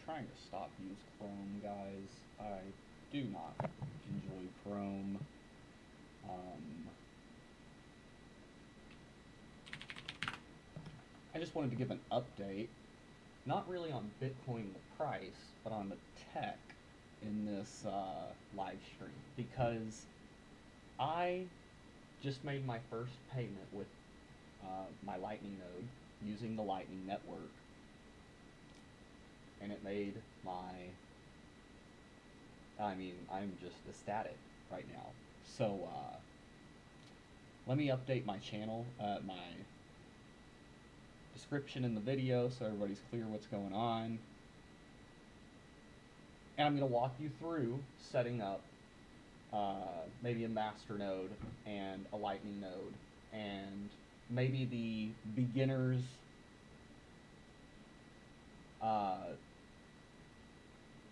trying to stop use Chrome, guys. I do not enjoy Chrome. I just wanted to give an update, not really on Bitcoin the price, but on the tech in this live stream, because I just made my first payment with my Lightning node using the Lightning Network, and it made I'm just ecstatic right now. So let me update my channel, my description in the video so everybody's clear what's going on. And I'm going to walk you through setting up maybe a master node and a Lightning node, and maybe the beginners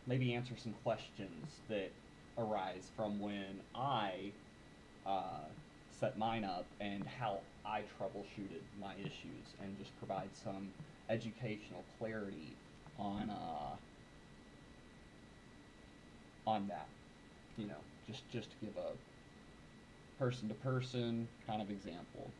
maybe answer some questions that arise from when I set mine up and how I troubleshooted my issues, and just provide some educational clarity on that. You know, just to give a person-to-person kind of example.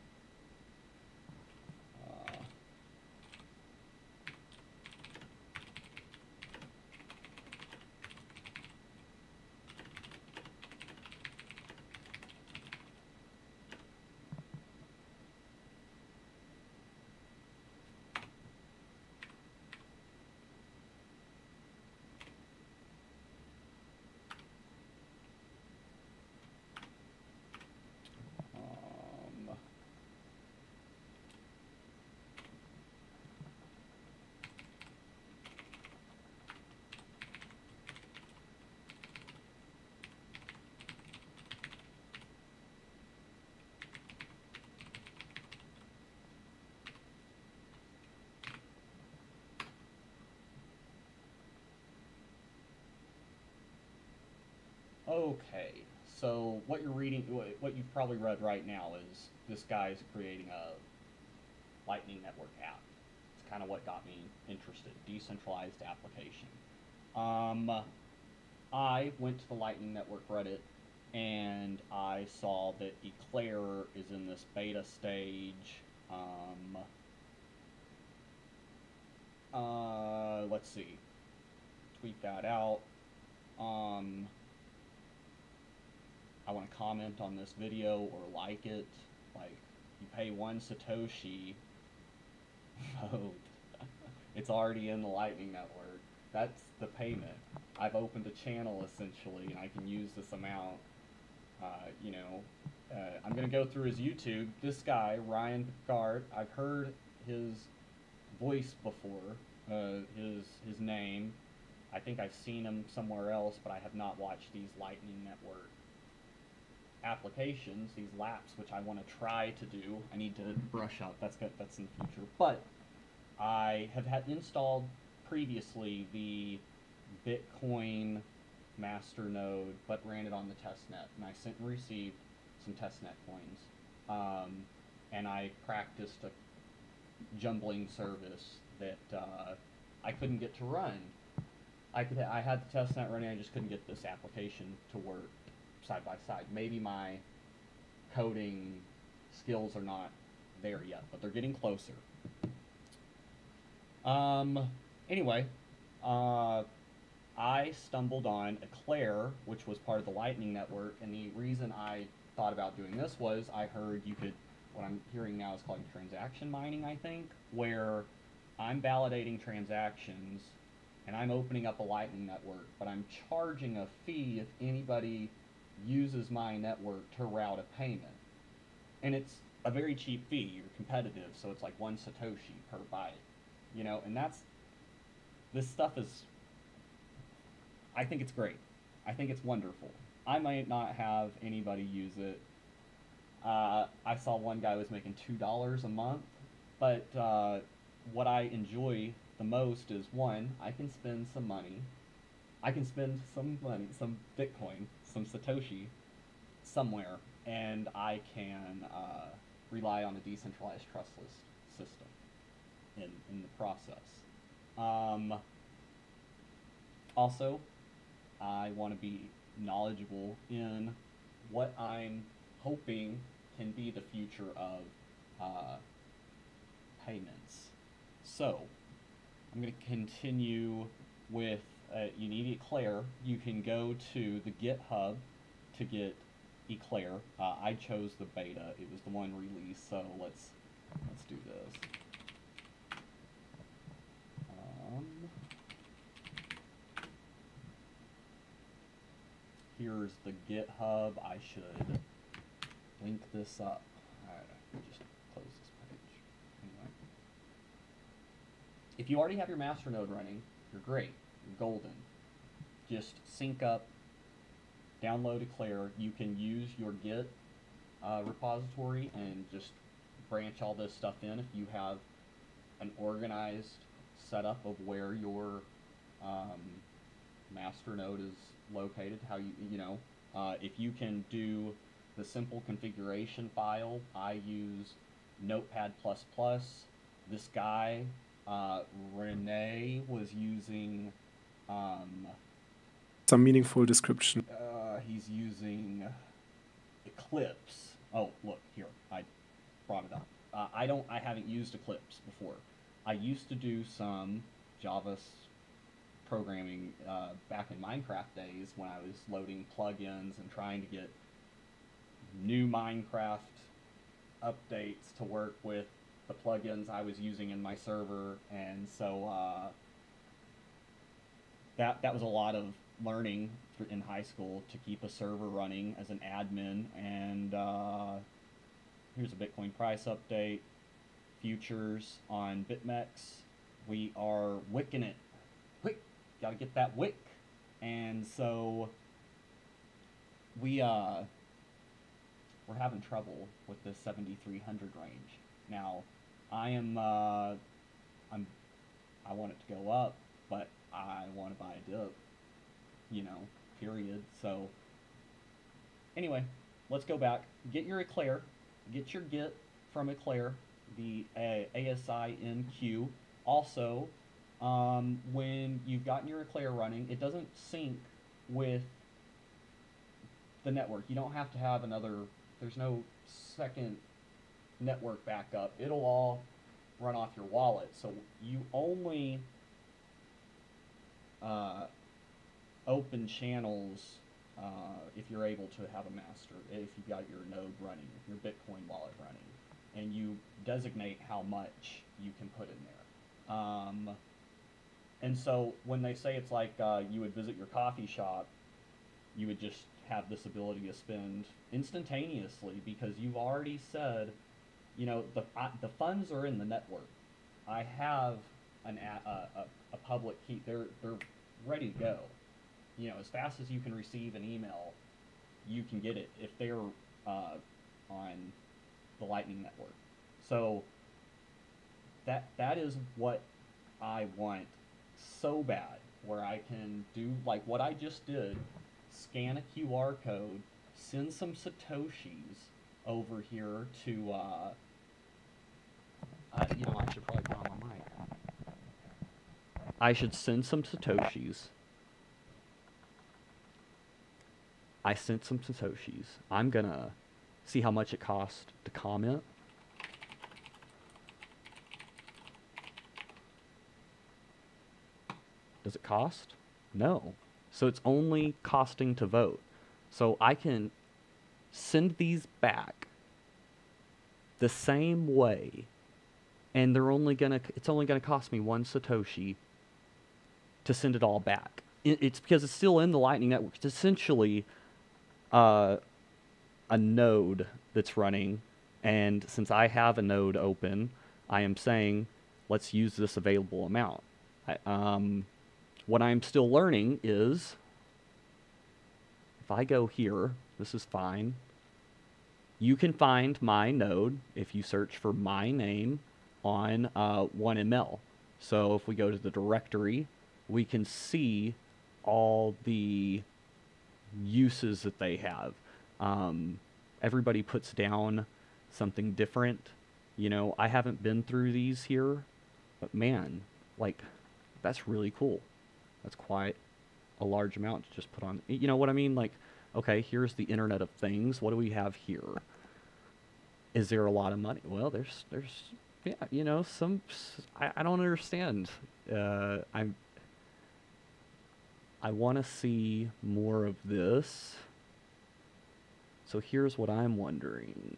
Okay, so what you're reading, what you've probably read right now is this guy's creating a Lightning Network app. It's kind of what got me interested, decentralized application. I went to the Lightning Network Reddit, and I saw that Eclair is in this beta stage. Let's see, tweet that out. I want to comment on this video or like it. Like, you pay 1 Satoshi, vote. It's already in the Lightning Network. That's the payment. I've opened a channel essentially, and I can use this amount. I'm going to go through his YouTube. This guy, Ryan Picard, I've heard his voice before, his name. I think I've seen him somewhere else, but I have not watched these Lightning Network applications, these laps, which I want to try to do. I need to brush up. That's good. That's in the future. But I have had installed previously the Bitcoin master node, but ran it on the testnet, and I sent and received some testnet coins. And I practiced a jumbling service that I couldn't get to run. I had the testnet running. I just couldn't get this application to work side by side. Maybe my coding skills are not there yet, but they're getting closer. Anyway, I stumbled on Eclair, which was part of the Lightning Network, and the reason I thought about doing this was I heard you could, what I'm hearing now is called transaction mining, I think, where I'm validating transactions and I'm opening up a Lightning Network, but I'm charging a fee if anybody uses my network to route a payment. And it's a very cheap fee. You're competitive, so it's like 1 Satoshi per byte. You know, and this stuff is, I think it's great. I think it's wonderful. I might not have anybody use it. I saw one guy was making $2 a month, but what I enjoy the most is, one, I can spend some money. I can spend some money, some Bitcoin, some Satoshi somewhere, and I can rely on a decentralized trustless system in the process. Also, I want to be knowledgeable in what I'm hoping can be the future of uh, payments. So, I'm going to continue with you need Eclair. You can go to the GitHub to get Eclair. I chose the beta. It was the one released, so let's do this. Here's the GitHub. I should link this up. Alright, just close this page. Anyway. If you already have your master node running, you're great. You're golden. Just sync up, download Eclair. You can use your Git repository and just branch all this stuff in if you have an organized setup of where your master node is located, how if you can do the simple configuration file. I use Notepad++. This guy, Renee, was using some meaningful description. He's using Eclipse. Oh, look here, I brought it up. I haven't used Eclipse before. I used to do some Java programming back in Minecraft days when I was loading plugins and trying to get new Minecraft updates to work with the plugins I was using in my server, and so that was a lot of learning in high school to keep a server running as an admin. And here's a Bitcoin price update. Futures on BitMEX. We are wicking it. Wick, gotta get that wick. And so we're having trouble with the 7,300 range. Now, I want it to go up, but I want to buy a dip, period. So anyway, let's go back. Get your Eclair. Get your Git from Eclair, the ASINQ. Also, when you've gotten your Eclair running, it doesn't sync with the network. You don't have to have there's no second network backup. It'll all run off your wallet. So you only open channels if you're able to have a master, if you've got your node running, your Bitcoin wallet running, and you designate how much you can put in there. And so when they say it's like you would visit your coffee shop, you would just have this ability to spend instantaneously because you've already said, the funds are in the network. I have a public key. They're ready to go. As fast as you can receive an email, you can get it if they're on the Lightning Network. So that is what I want so bad, where I can do like what I just did, scan a QR code, send some Satoshis over here to, I should probably put on my mic. I should send some Satoshis. I sent some Satoshis. I'm gonna see how much it cost to comment. Does it cost? No. So it's only costing to vote. So I can send these back the same way, and it's only gonna cost me 1 Satoshi to send it all back. It's because it's still in the Lightning Network. It's essentially a node that's running, and since I have a node open, I am saying let's use this available amount. What I'm still learning is if I go here, this is fine. You can find my node if you search for my name on 1ML. So if we go to the directory, we can see all the uses that they have. Everybody puts down something different. I haven't been through these here, but man, like, that's really cool. That's quite a large amount to just put on. You know what I mean? Like, okay, here's the Internet of Things. What do we have here? Is there a lot of money? Well, yeah, you know, I don't understand. I want to see more of this. So here's what I'm wondering.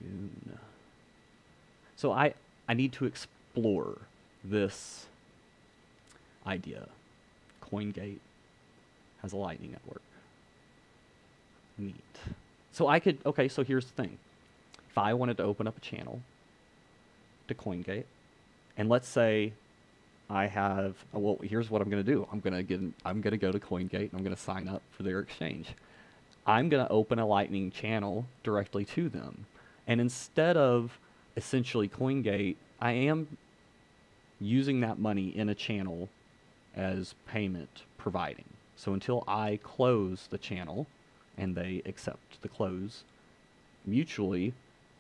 Goon. So I need to explore this idea. CoinGate has a Lightning network. Neat. So I could, okay, so here's the thing. If I wanted to open up a channel to CoinGate, and let's say I have, well, here's what I'm going to do. I'm going to go to CoinGate and I'm going to sign up for their exchange. I'm going to open a Lightning channel directly to them. And instead of essentially CoinGate, I am using that money in a channel as payment providing. So until I close the channel and they accept the close, mutually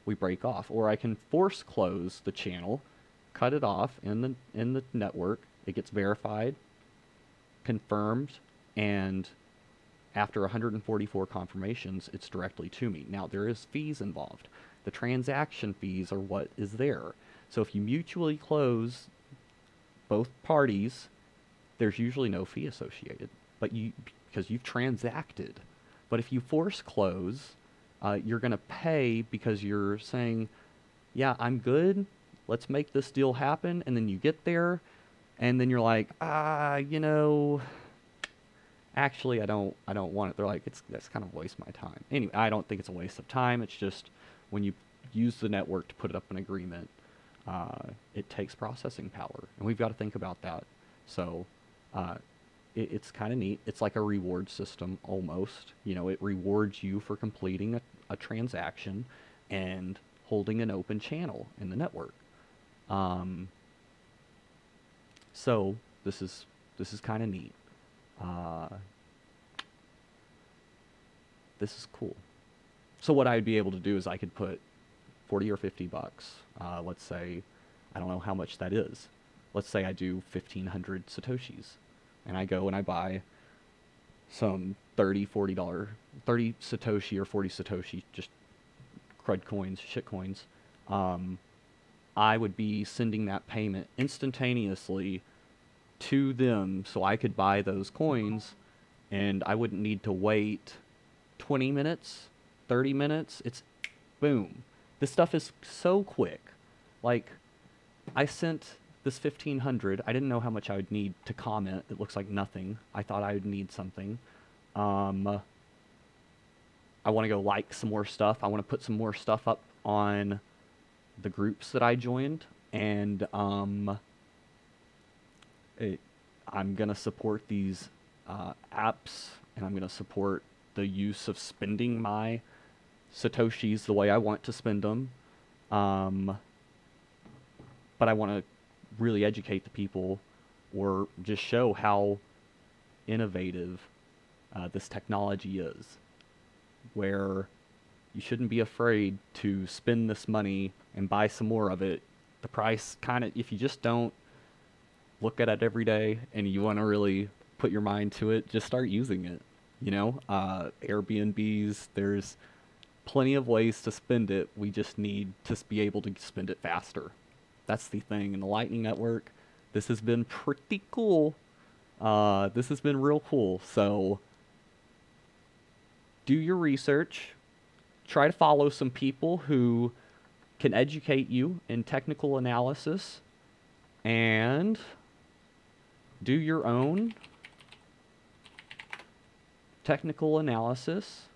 we break off. Or I can force close the channel, cut it off in the network. It gets verified, confirmed, and after 144 confirmations, it's directly to me. Now, there is fees involved. The transaction fees are what is there. So if you mutually close both parties, there's usually no fee associated, but because you've transacted. But if you force close, you're going to pay because you're saying, yeah, I'm good. Let's make this deal happen. And then you get there, and then you're like, you know, actually, I don't want it. They're like, that's kind of a waste of my time. Anyway, I don't think it's a waste of time. It's just when you use the network to put up an agreement, it takes processing power, and we've got to think about that. So it's kind of neat. It's like a reward system almost. You know, it rewards you for completing a transaction and holding an open channel in the network. So this is kind of neat. This is cool. So what I'd be able to do is I could put 40 or 50 bucks. Let's say, I don't know how much that is. Let's say I do 1,500 Satoshis. And I go and I buy some $30, $40, 30 Satoshi or 40 Satoshi, just crud coins, shit coins. I would be sending that payment instantaneously to them so I could buy those coins, and I wouldn't need to wait 20 minutes, 30 minutes. It's boom. This stuff is so quick. Like, I sent this 1,500. I didn't know how much I would need to comment. It looks like nothing. I thought I would need something. I want to go like some more stuff. I want to put some more stuff up on the groups that I joined, and I'm going to support these apps, and I'm going to support the use of spending my Satoshis the way I want to spend them. But I want to really educate the people, or just show how innovative this technology is, where you shouldn't be afraid to spend this money and buy some more of it. The price kind of, if you just don't look at it every day and you want to really put your mind to it, just start using it. You know, Airbnbs, there's plenty of ways to spend it. We just need to be able to spend it faster. That's the thing. In the Lightning Network, this has been pretty cool. This has been real cool. So do your research. Try to follow some people who can educate you in technical analysis, and do your own technical analysis.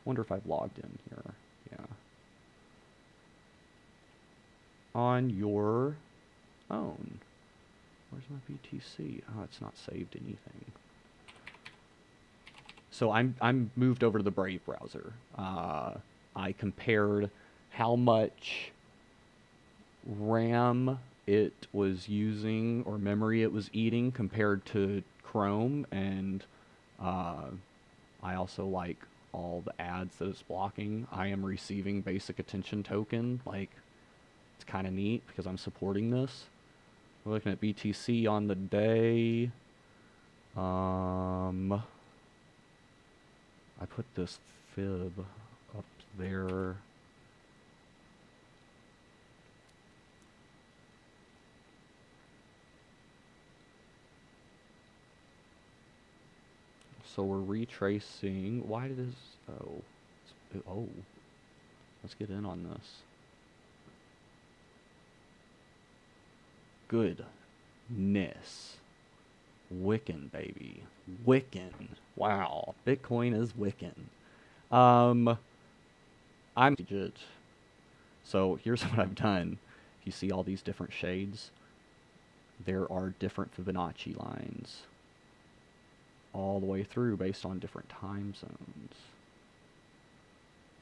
Wonder if I've logged in here. Yeah. On your own. Where's my BTC? Oh, it's not saved anything. So I'm moved over to the Brave browser. I compared how much RAM it was using, or memory it was eating, compared to Chrome, and I also like all the ads that it's blocking. I am receiving basic attention token. Like, it's kind of neat because I'm supporting this. We're looking at BTC on the day. I put this fib up there. So we're retracing. Why did this? Oh, let's get in on this. Goodness. Wiccan, baby. Wiccan. Wow. Bitcoin is Wiccan. I'm legit. So here's what I've done. You see all these different shades? There are different Fibonacci lines all the way through based on different time zones.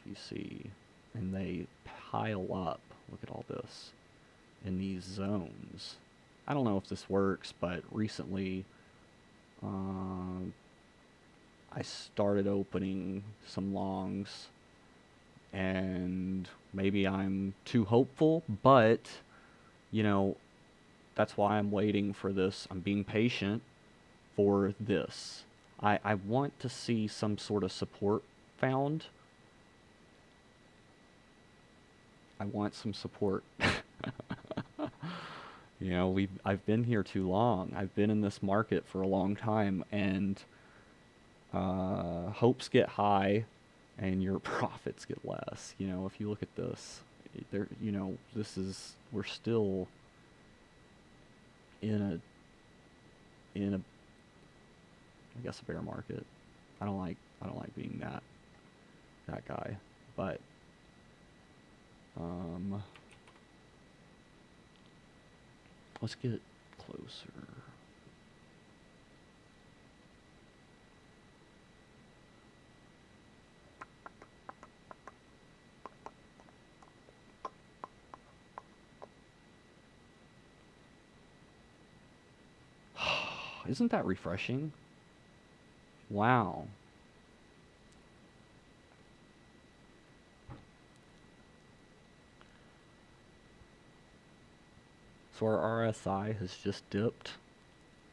You see, and they pile up. Look at all this in these zones. I don't know if this works, but recently I started opening some longs, and maybe I'm too hopeful, but you know, that's why I'm waiting for this. I'm being patient for this. I want to see some sort of support found. I want some support. You know, I've been here too long. I've been in this market for a long time, and hopes get high and your profits get less. You know, if you look at this, you know, we're still in a I guess a bear market. I don't like being that guy, but let's get closer. Isn't that refreshing? Wow. So our RSI has just dipped.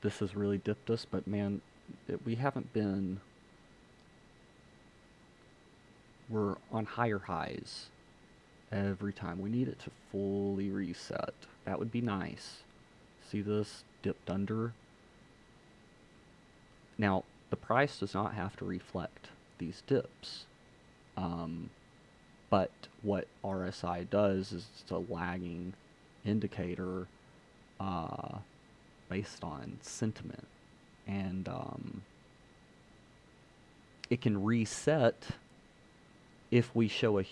This has really dipped us, but man, we haven't been... We're on higher highs every time. We need it to fully reset. That would be nice. See this? Dipped under. Now, the price does not have to reflect these dips. But what RSI does is it's a lagging indicator based on sentiment. And it can reset if we show a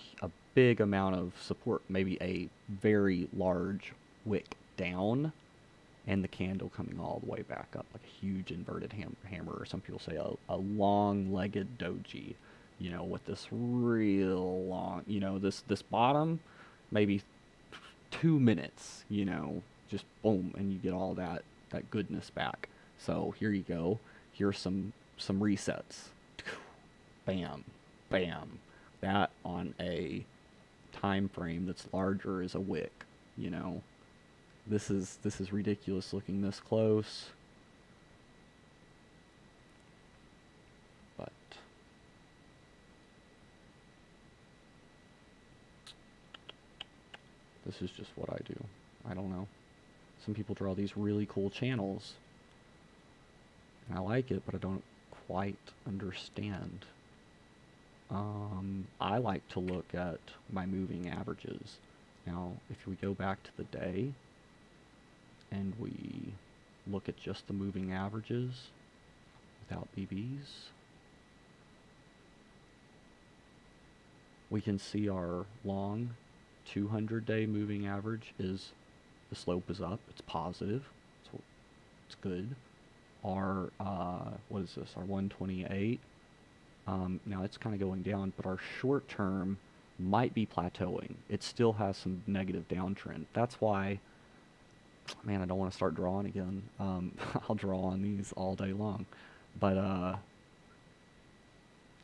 big amount of support, maybe a very large wick down, and the candle coming all the way back up, like a huge inverted hammer, or some people say a long-legged doji, you know, with this real long, you know, this bottom, maybe 2 minutes, you know, just boom, and you get all that goodness back. So here you go. Here's some resets. Bam, bam. That on a time frame that's larger is a wick, you know. This is ridiculous looking this close. But this is just what I do. I don't know. Some people draw these really cool channels, and I like it, but I don't quite understand. I like to look at my moving averages. Now, if we go back to the day, and we look at just the moving averages without BBs, we can see our long 200-day moving average is, the slope is up, it's positive, so it's good. Our, what is this, our 128, now it's kind of going down, but our short term might be plateauing. It still has some negative downtrend. That's why, man, I don't want to start drawing again. I'll draw on these all day long. But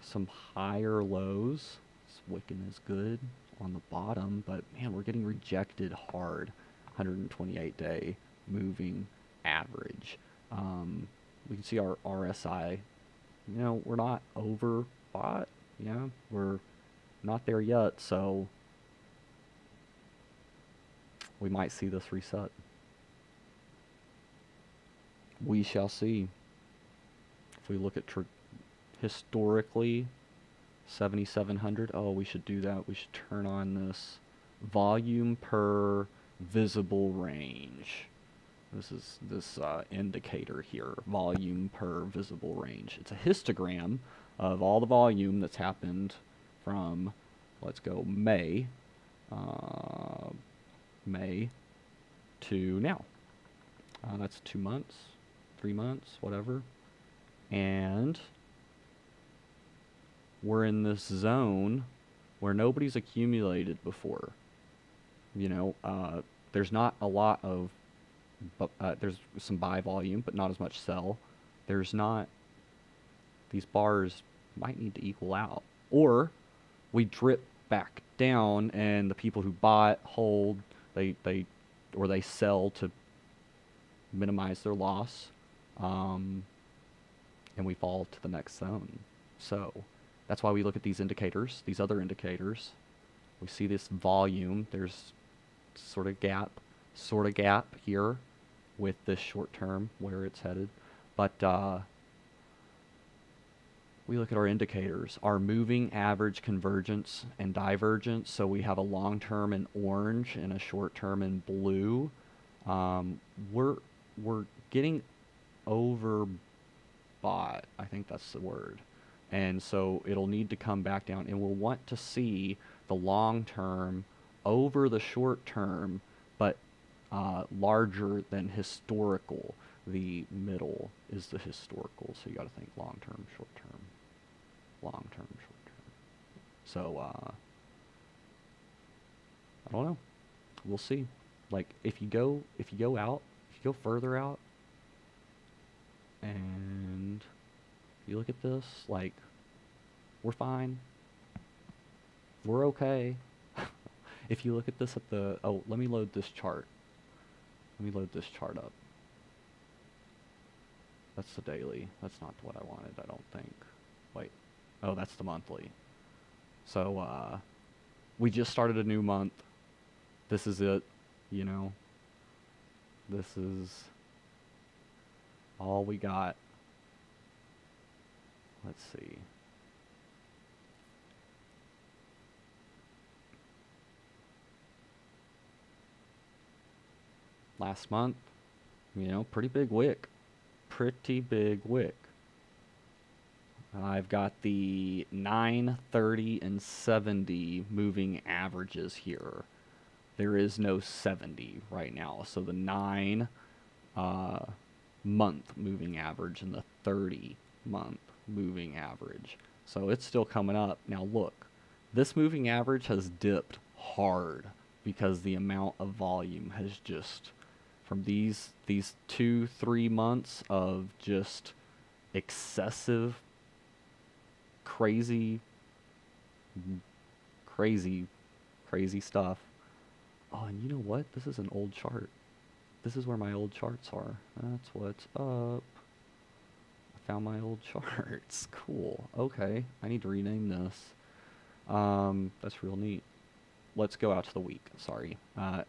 some higher lows. This Wiccan is good on the bottom, but man, we're getting rejected hard. 128 day. moving average. We can see our RSI. We're not overbought. We're not there yet, so we might see this reset. We shall see. If we look at historically, 7,700. Oh, we should do that. We should turn on this volume per visible range. This is this indicator here, volume per visible range. It's a histogram of all the volume that's happened from, let's go, May to now. That's 2 months, 3 months, whatever. And we're in this zone where nobody's accumulated before. There's not a lot of, there's some buy volume, but not as much sell. There's not, these bars might need to equal out. Or we drip back down and the people who bought, hold, they sell to minimize their loss, and we fall to the next zone. So that's why we look at these indicators, these other indicators. We see this volume. There's sort of gap here with this short term where it's headed. But we look at our indicators, our moving average convergence and divergence. So we have a long term in orange and a short term in blue. We're getting overbought. I think that's the word. And so it'll need to come back down, and we'll want to see the long term over the short term, but larger than historical. The middle is the historical, so you got to think long term, short term, long term, short term. So I don't know. We'll see. Like if you go further out, and you look at this, like, we're fine. We're okay. If you look at this at the, let me load this chart. Let me load this chart up. That's the daily. That's not what I wanted, I don't think. Wait. Oh, that's the monthly. So, we just started a new month. This is it, This is all we got. Let's see. Last month, pretty big wick. Pretty big wick. I've got the 9, 30, and 70 moving averages here. There is no 70 right now. So the 9 month moving average and the 30 month moving average. So it's still coming up. Now look, this moving average has dipped hard because the amount of volume has just, from these 2-3 months of just excessive, crazy stuff. Oh, and you know what? This is an old chart. This is where my old charts are. That's what's up. I found my old charts. Cool. Okay. I need to rename this. That's real neat. Let's go out to the week. Sorry.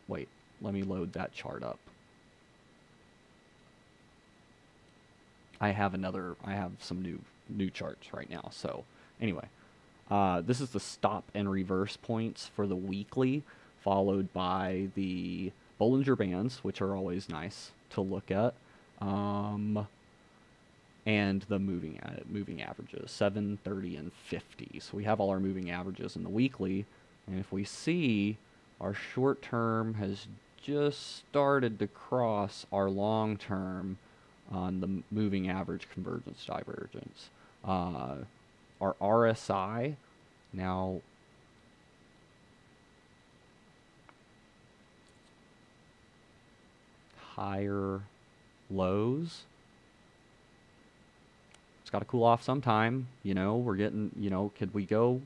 Wait. Let me load that chart up. I have some new charts right now. So anyway, this is the stop and reverse points for the weekly, followed by the Bollinger Bands, which are always nice to look at, and the moving averages, 7, 30, and 50. So we have all our moving averages in the weekly, and if we see our short term has just started to cross our long term on the moving average convergence divergence. Our RSI now higher lows. It's got to cool off sometime. We're getting, could we go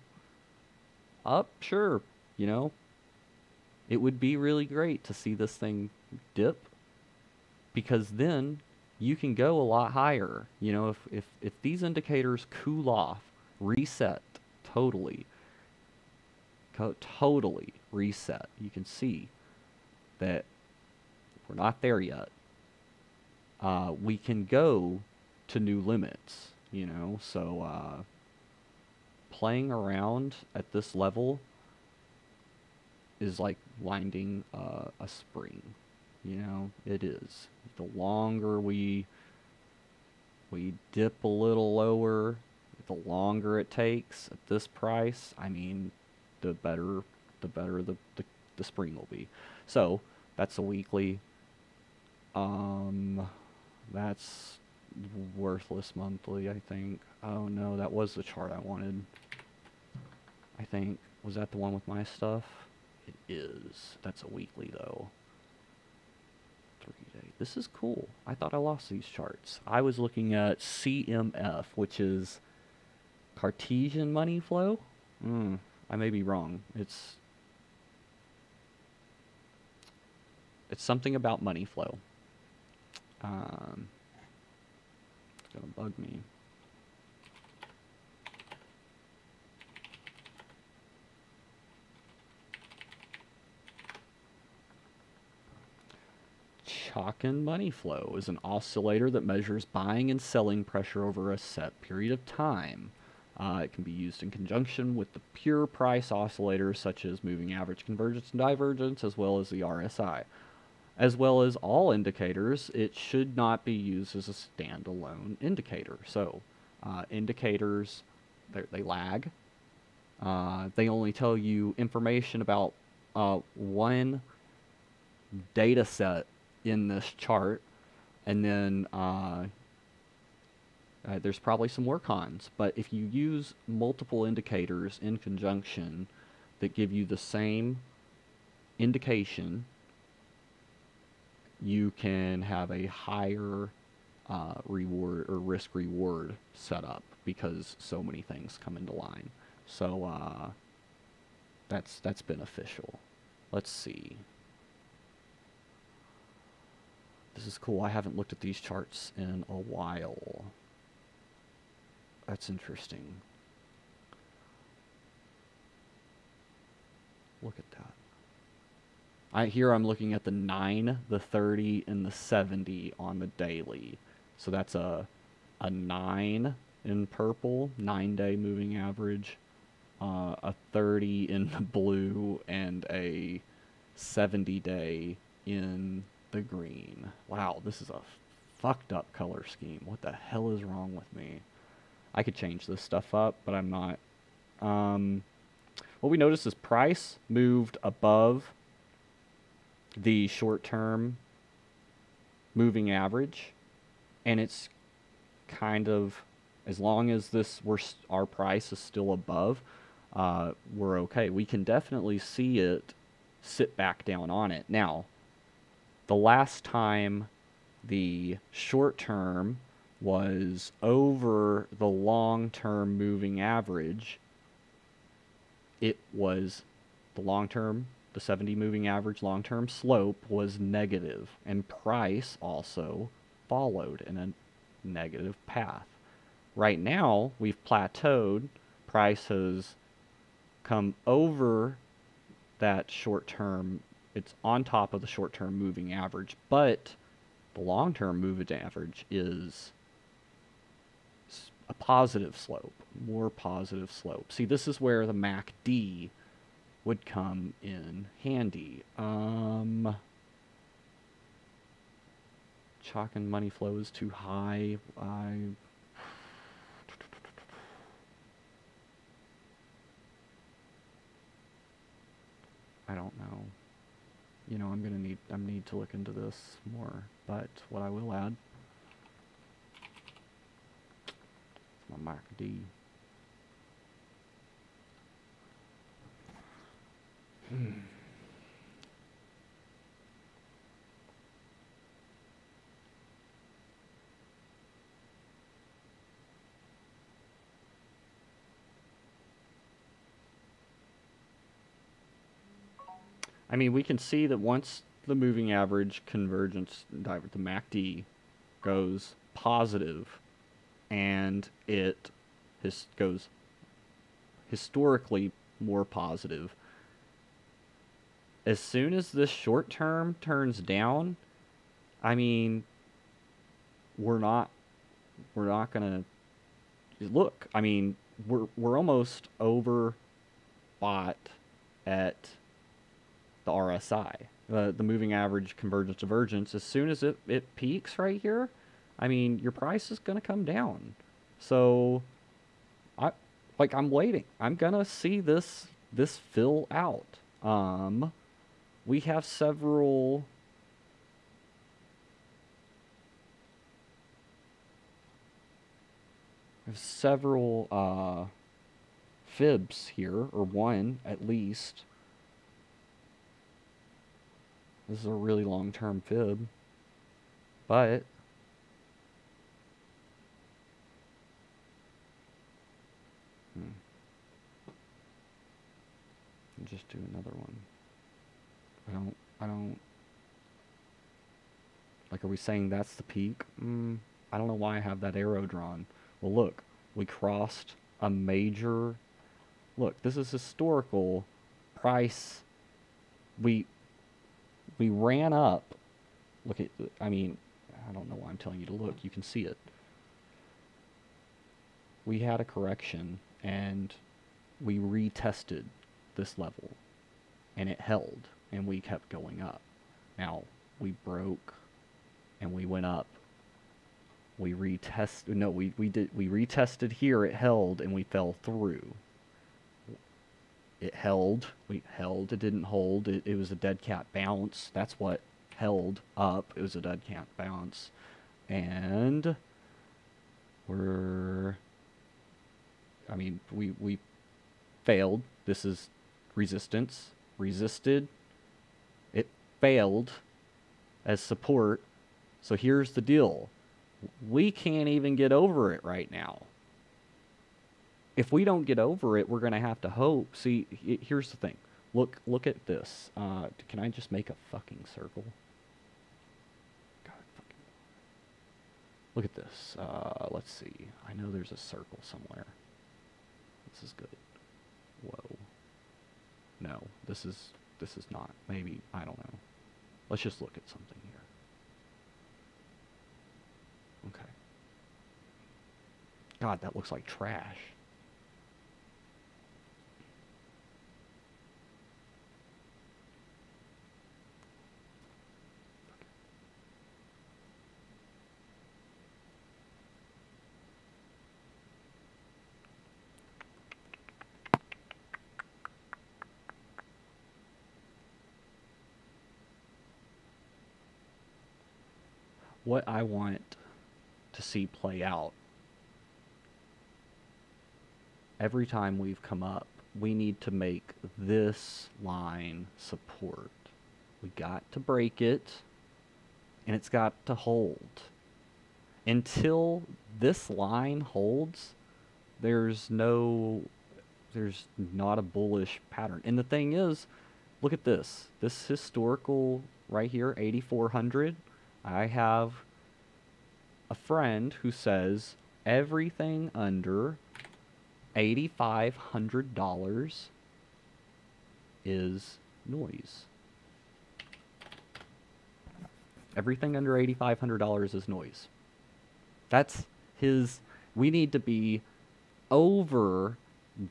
up? Sure. It would be really great to see this thing dip because then you can go a lot higher. You know, if these indicators cool off, reset totally, totally reset, you can see that we're not there yet. We can go to new limits, you know, so playing around at this level is like winding a spring, you know, it is. The longer we dip a little lower, the longer it takes at this price, I mean, the better the spring will be. So that's a weekly. That's worthless monthly, I think. Oh no, that was the chart I wanted. I think, was that the one with my stuff? It is. That's a weekly though. 3 day. This is cool. I thought I lost these charts. I was looking at CMF, which is Cartesian money flow. I may be wrong. It's something about money flow. It's gonna bug me. Chalkin money flow is an oscillator that measures buying and selling pressure over a set period of time. It can be used in conjunction with the pure price oscillators such as moving average convergence and divergence, as well as the RSI. As well as all indicators, it should not be used as a standalone indicator. So indicators, they lag. They only tell you information about one data set in this chart, and then there's probably some work-ons. But if you use multiple indicators in conjunction that give you the same indication, you can have a higher reward or risk-reward setup because so many things come into line. So that's beneficial. Let's see. This is cool. I haven't looked at these charts in a while. That's interesting. Look at that. Here I'm looking at the 9, the 30, and the 70 on the daily. So that's a 9 in purple, 9-day moving average, a 30 in the blue, and a 70-day in the green. Wow, this is a fucked up color scheme. What the hell is wrong with me? I could change this stuff up, but I'm not. What we noticed is price moved above the short-term moving average, and it's kind of, as long as our price is still above, we're okay. We can definitely see it sit back down on it. Now, the last time the short-term was over the long-term moving average, it was the long-term, the 70 moving average long-term slope was negative, and price also followed in a negative path. Right now, we've plateaued. Price has come over that short-term. It's on top of the short-term moving average, but the long-term moving average is a positive slope, more positive slope. See, this is where the MACD would come in handy. Chalk and money flow is too high. I don't know. You know, I need to look into this more. But what I will add, my MACD. I mean, we can see that once the moving average convergence diver, the MACD, goes positive, and it goes historically more positive. As soon as this short term turns down, I mean, we're not gonna look. I mean, we're almost over bought at the RSI, the moving average convergence divergence. As soon as it peaks right here, I mean, your price is gonna come down. So I'm waiting. I'm gonna see this fill out. We have several fibs here, or one at least. This is a really long-term fib, but just do another one. I don't like, are we saying that's the peak? I don't know why I have that arrow drawn. Well, look, we crossed a major, look, this is historical price. We ran up. Look at, I mean, I don't know why I'm telling you to look. You can see it. We had a correction, and we retested this level, and it held, and we kept going up. Now, we broke, and we went up. We retested here, it held, and we fell through. It held, it didn't hold, it was a dead cat bounce. That's what held up, it was a dead cat bounce. And we failed. This is resistance, resisted, it failed as support. So here's the deal. We can't even get over it right now. If we don't get over it, we're going to have to hope. See, here's the thing. Look at this. Can I just make a fucking circle? God, fucking. Look at this. Let's see. I know there's a circle somewhere. This is good. Whoa. No, this is not. Maybe, I don't know. Let's just look at something here. Okay. God, that looks like trash. What I want to see play out, every time we've come up, we need to make this line support. We got to break it, and it's got to hold. Until this line holds, there's not a bullish pattern. And the thing is, look at this. This historical right here, 8,400. I have a friend who says everything under $8,500 is noise. Everything under $8,500 is noise. That's his. We need to be over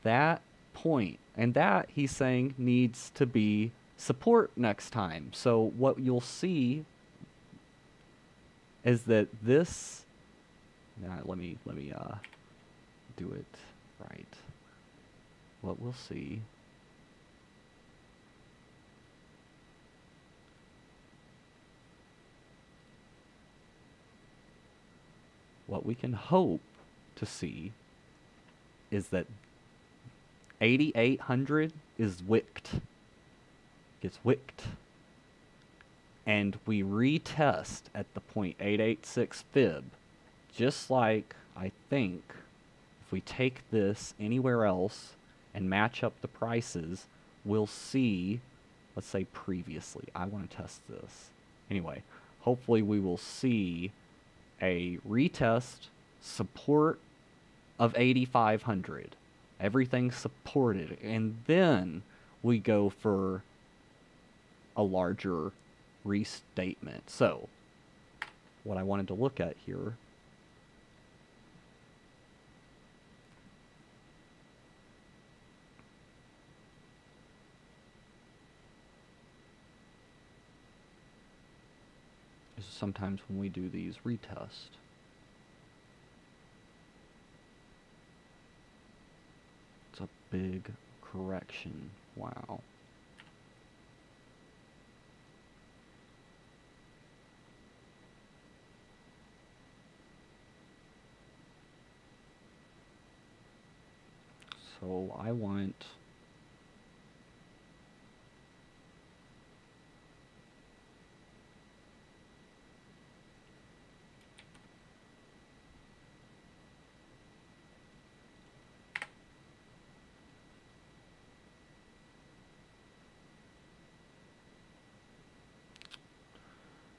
that point, and that, he's saying, needs to be support next time. So what you'll see is that this, let me do it right. What we'll see what we can hope to see is that 8,800 is wicked, gets wicked. And we retest at the 0.886 fib, just like, I think, if we take this anywhere else and match up the prices, we'll see let's say previously. I want to test this. Anyway, hopefully we will see a retest support of 8500. Everything supported. And then we go for a larger restatement. So, what I wanted to look at here is sometimes when we do these retests, it's a big correction. Wow. So I want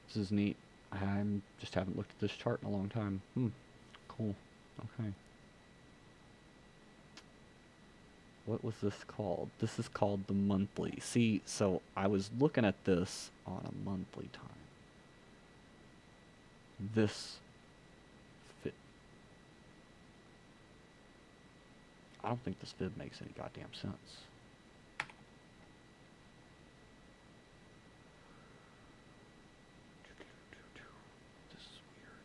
this is neat. I just haven't looked at this chart in a long time. Cool. Okay. What was this called? This is called the monthly. See, so I was looking at this on a monthly time. This fit. I don't think this fib makes any goddamn sense. This is weird.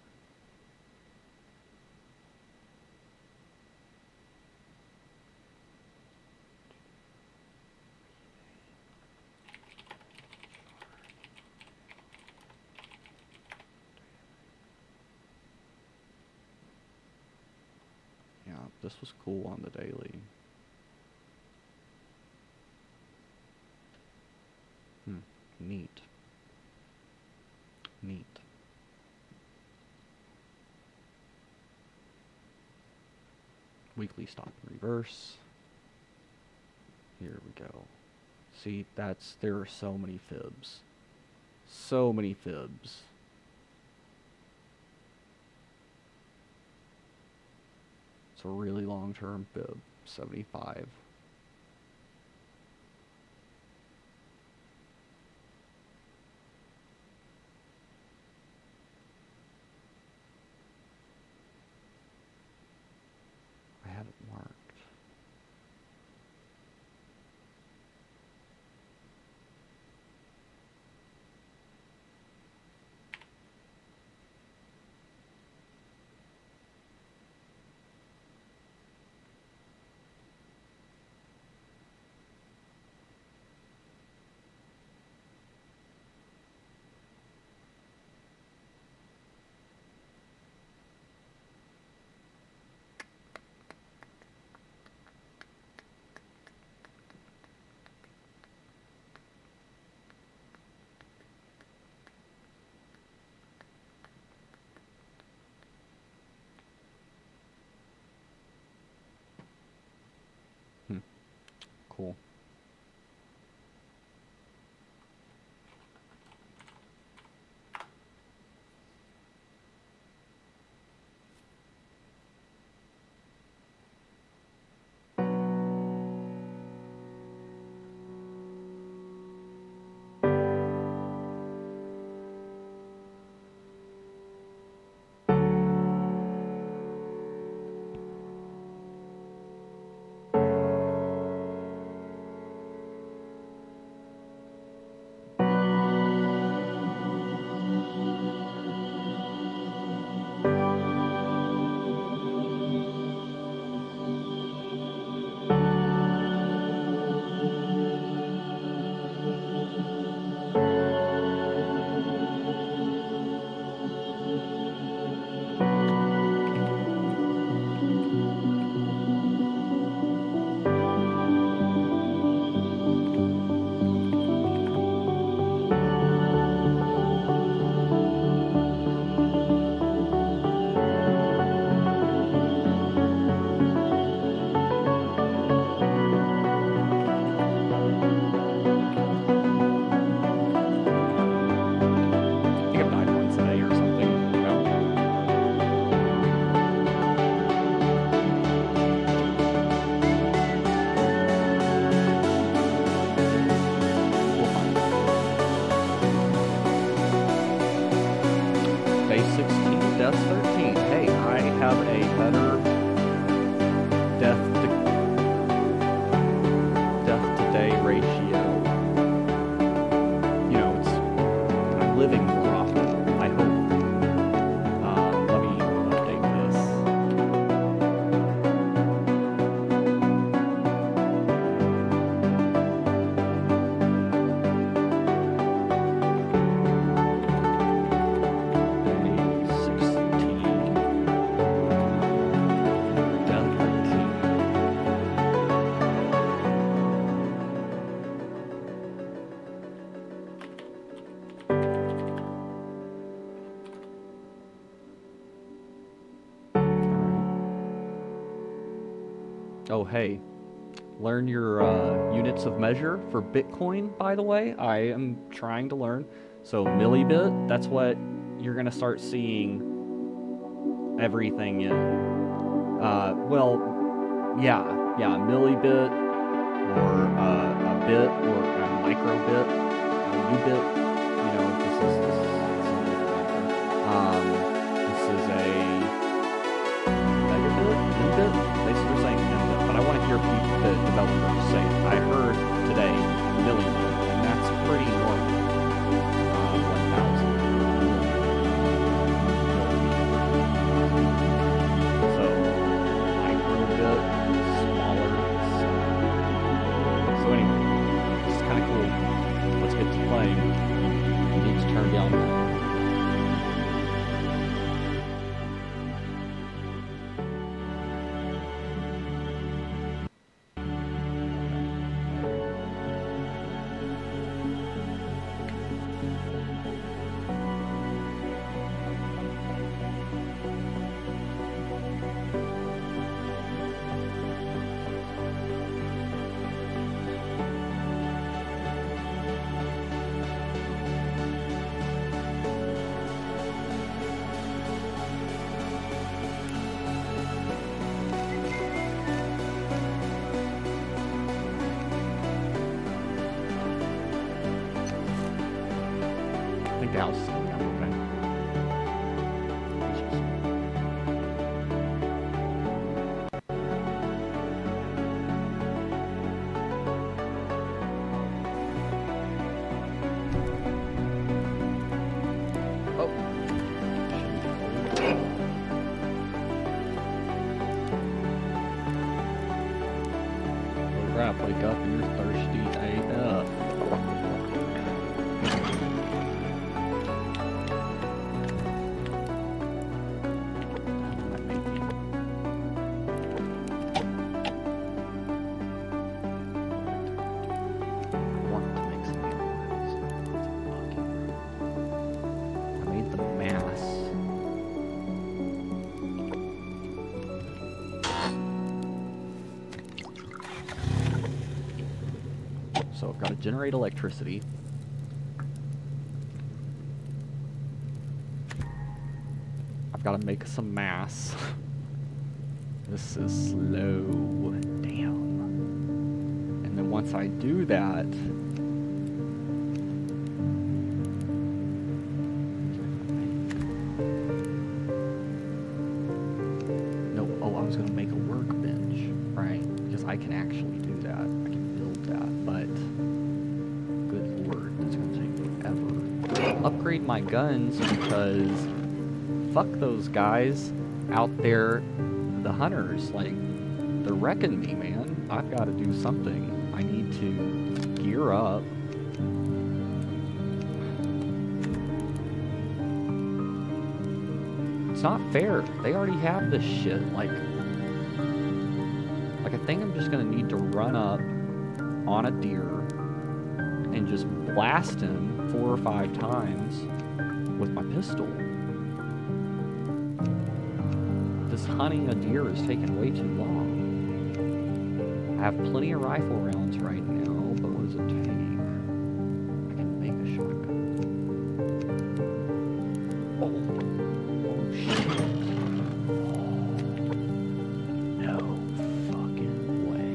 Yeah, this was cool on the daily. Neat. Neat. Weekly stop and reverse. Here we go. See, there are so many fibs. So many fibs. It's a really long-term fib. 75. I had it marked. Cool. Oh, hey. Learn your units of measure for Bitcoin, by the way. I am trying to learn. So millibit, that's what you're going to start seeing everything in. Well, yeah, millibit, or a bit, or a microbit, a ubit. You know, this is a megabit, mbit. They're saying mbit, but I want to hear the developers say it. I heard today millibit, and that's pretty normal. 1,000. So microbit, smaller. So anyway, this is kind of cool. Let's get to playing. I need to turn down the house. Okay. Oh. Oh crap, wake up and you're thirsty AF. So I've got to generate electricity. I've got to make some mass. This is slow. Damn. And then once I do that... No, oh, I was going to make a workbench, right? Because I can actually do that. I can build that, but... Good lord, that's going to take forever. Upgrade my guns because... Fuck those guys out there, the hunters. Like, they're wrecking me, man. I've got to do something. I need to gear up. It's not fair. They already have this shit. Like I think I'm just gonna need to run up on a deer and just blast him 4 or 5 times with my pistol. This hunting a deer is taking way too long. I have plenty of rifle rounds right now, but what does it take? I can make a shotgun. Oh shit. No fucking way.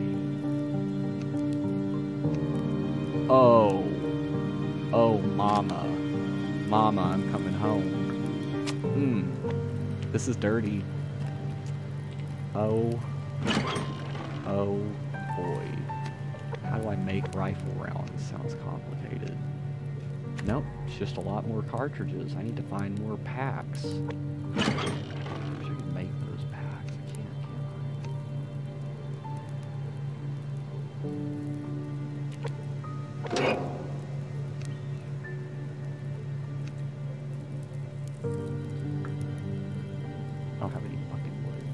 Oh, mama. Mama, I'm coming home. This is dirty. Oh boy. How do I make rifle rounds? Sounds complicated. Nope, it's just a lot more cartridges. I need to find more packs. I wish I could make those packs. I can't I? I don't have any fucking wood.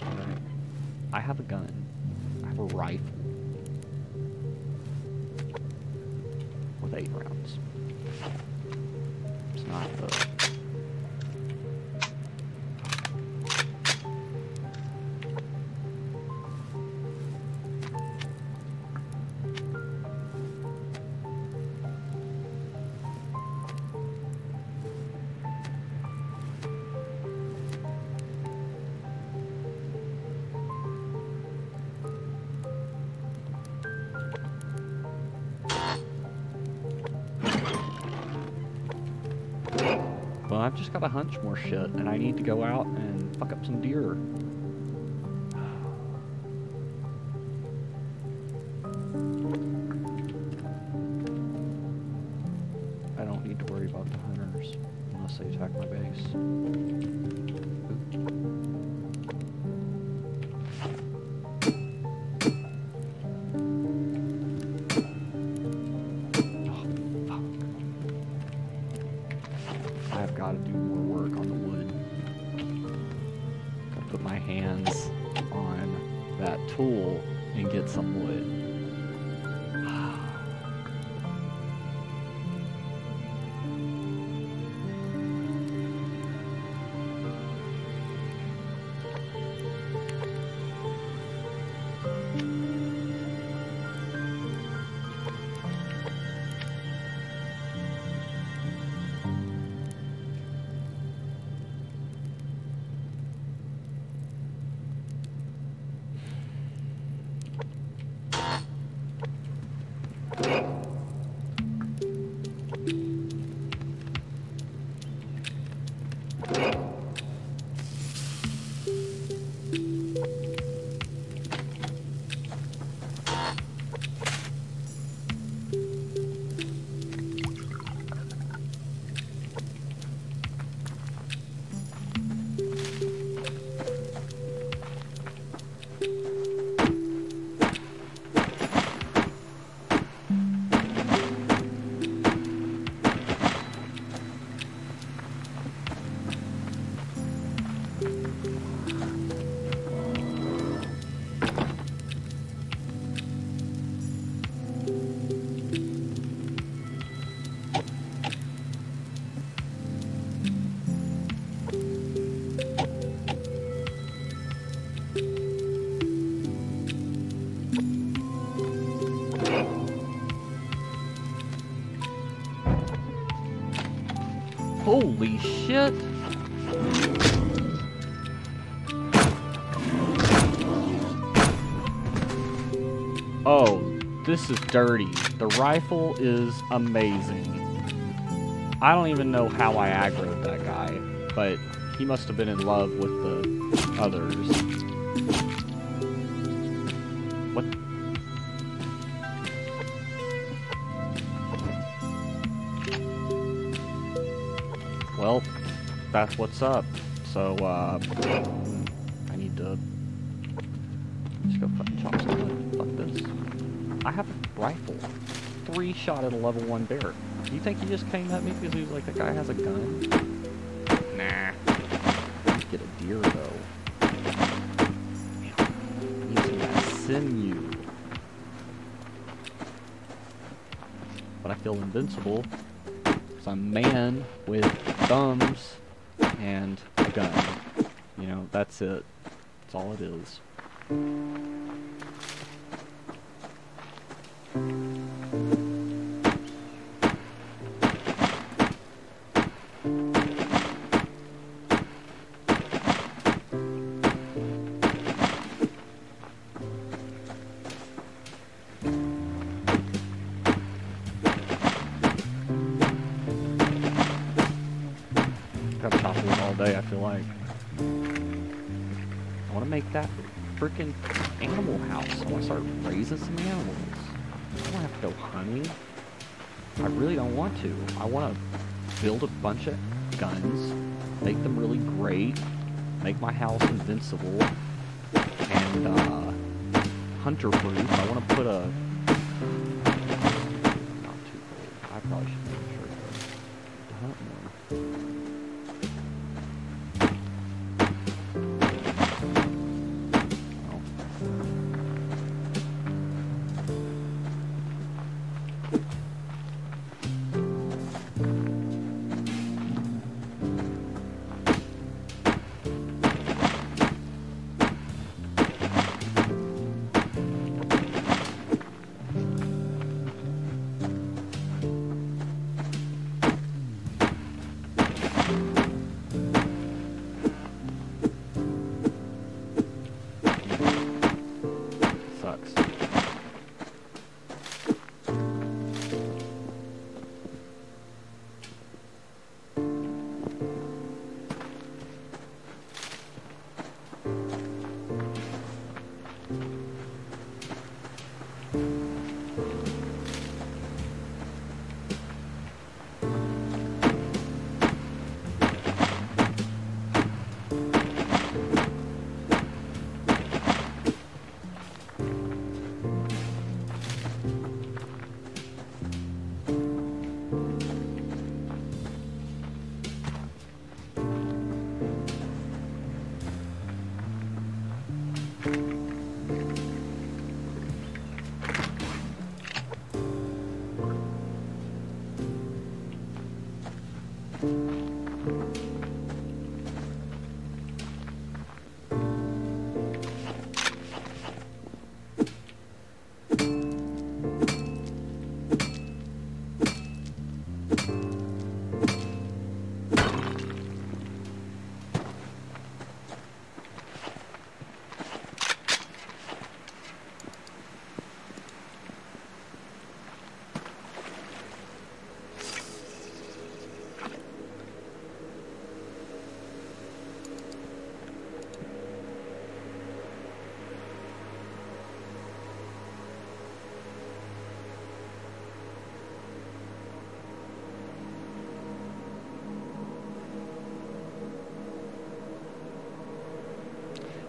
Alright. I have a gun. I have a rifle. With with 8 rounds. It's not the... Well, I've just got to hunch more shit, and I need to go out and fuck up some deer. I don't need to worry about the hunters unless they attack my base. I've got to do more work on the wood. Got to put my hands on that tool and get some wood. Holy shit! Oh, this is dirty. The rifle is amazing. I don't even know how I aggroed that guy, but he must have been in love with the others. What? Well, that's what's up. So, I need to just go fucking chop some wood. Fuck this. I have a rifle. 3-shot at a level 1 bear. Do you think he just came at me because he was like, that guy has a gun? Nah. Let's get a deer, though. Need some of that sinew. But I feel invincible. Because I'm a man with thumbs and a gun. You know, that's it. That's all it is. Gotta chop wood all day, I feel like. I want to make that freaking animal house. I want to start raising some animals. I don't have to go hunting. I really don't want to. I want to build a bunch of guns, make them really great, make my house invincible, and hunter-proof. I want to put a... Not too cold. I probably should make sure to hunt more.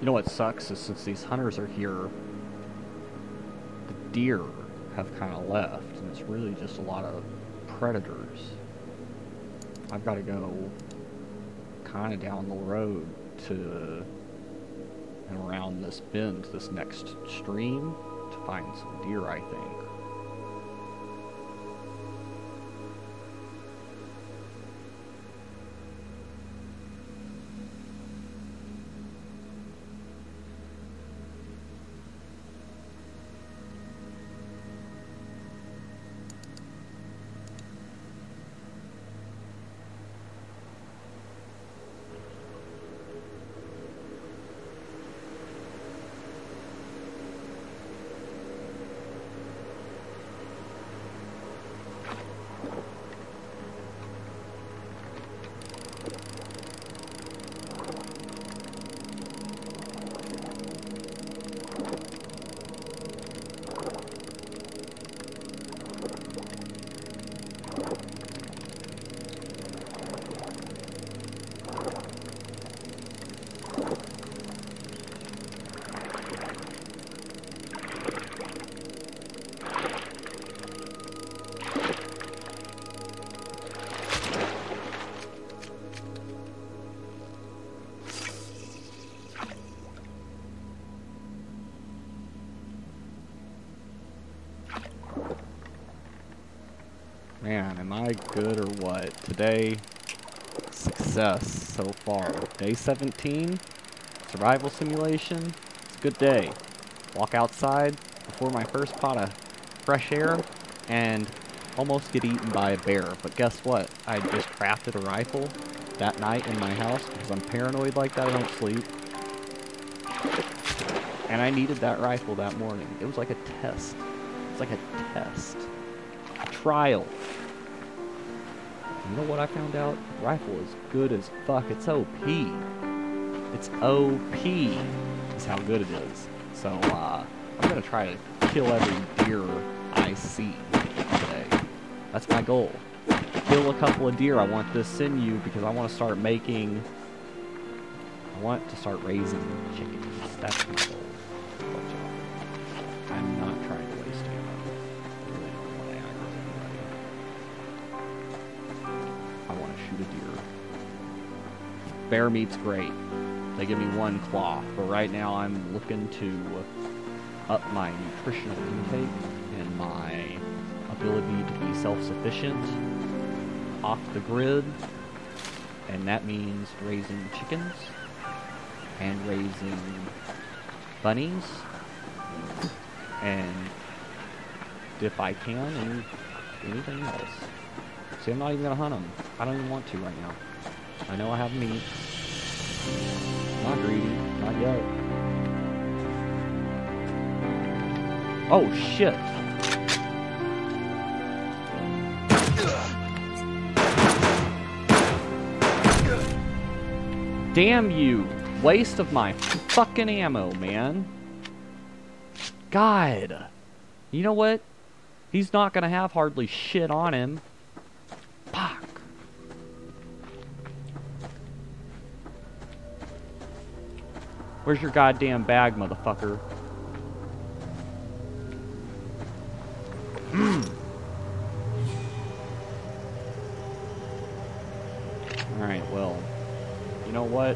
You know what sucks is since these hunters are here, the deer have kind of left, and it's really just a lot of predators. I've got to go kind of down the road to and around this bend to this next stream to find some deer, I think. Man, am I good or what? Today, success so far. Day 17, survival simulation. It's a good day. Walk outside before my first pot of fresh air and almost get eaten by a bear. But guess what? I just crafted a rifle that night in my house because I'm paranoid like that. I don't sleep. And I needed that rifle that morning. It was like a test. It's like a test. A trial. You know what I found out? Rifle is good as fuck. It's OP. It's OP is how good it is. So, I'm gonna try to kill every deer I see today. That's my goal. Kill a couple of deer. I want this sinew because I want to start making... I want to start raising chickens. That's my goal. I'm not trying to waste ammo. I really don't want to aggravate anybody. I want to shoot a deer. Bear meat's great. They give me one claw, but right now I'm looking to up my nutritional intake and my ability to be self-sufficient off the grid, and that means raising chickens and raising bunnies, and if I can, anything else. See, I'm not even gonna hunt them. I don't even want to right now. I know I have meat. Not greedy, not yet. Oh shit! Damn you! Waste of my fucking ammo, man. God. You know what? He's not gonna have hardly shit on him. Fuck. Where's your goddamn bag, motherfucker? Alright, well. You know what?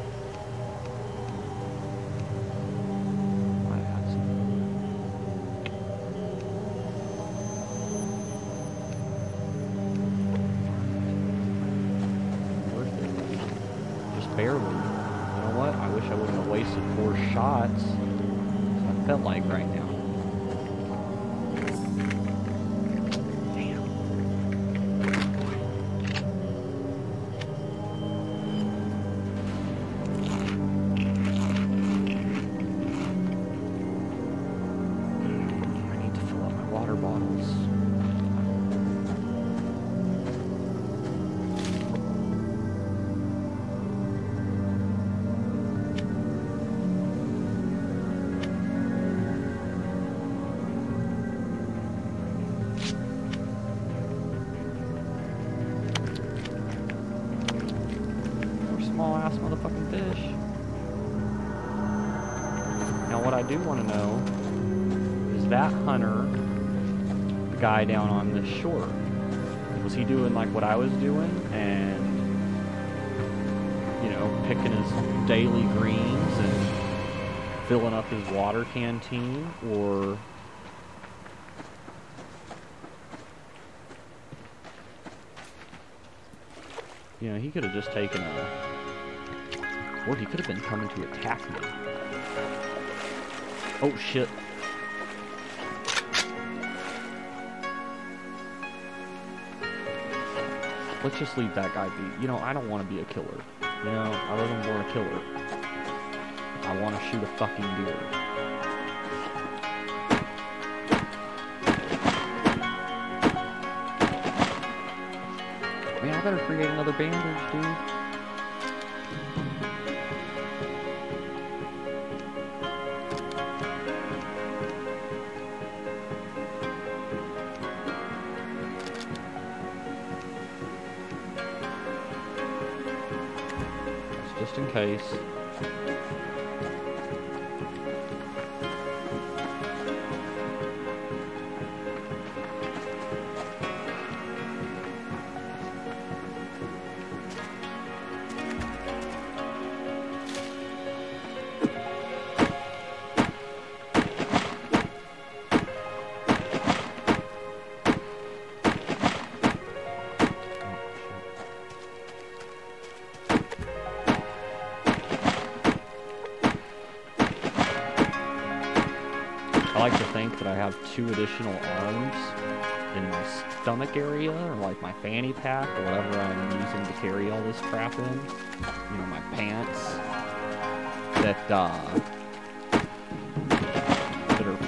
barely. You know what? I wish I wouldn't have wasted 4 shots. I felt like right now. Small-ass motherfucking fish. Now what I do want to know is that hunter, the guy down on this shore, was he doing like what I was doing and, you know, picking his daily greens and filling up his water canteen, or you know, he could have just taken a, or he could have been coming to attack me. Oh shit. Let's just leave that guy be. You know, I don't want to be a killer. You know, I wasn't born a killer. I want to shoot a fucking deer. Man, I better create another bandage, dude. Just in case. I like to think that I have 2 additional arms in my stomach area, or like my fanny pack, or whatever I'm using to carry all this crap in. You know, my pants that are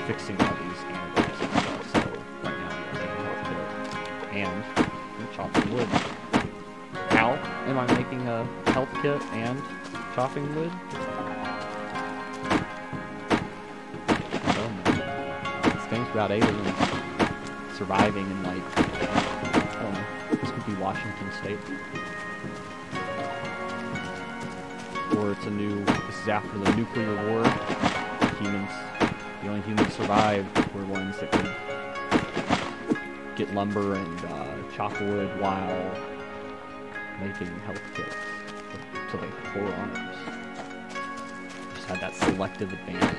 fixing all these animals and stuff. So right now I'm using a health kit and I'm chopping wood. How am I making a health kit and chopping wood? About aliens surviving in, like, I don't know, this could be Washington State. Or it's this is after the nuclear war. The only humans survived were ones that could get lumber and chop wood while making health kits. So they had 4 arms. Just had that selective advantage.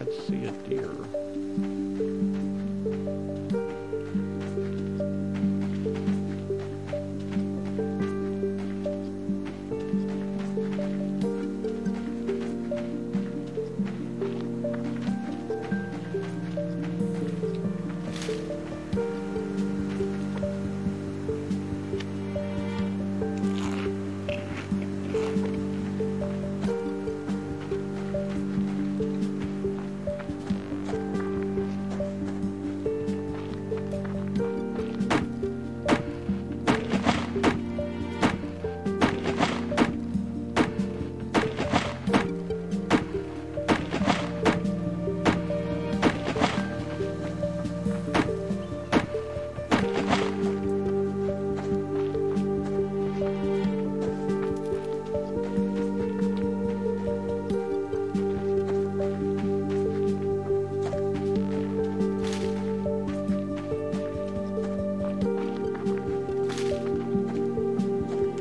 Can't see a deer.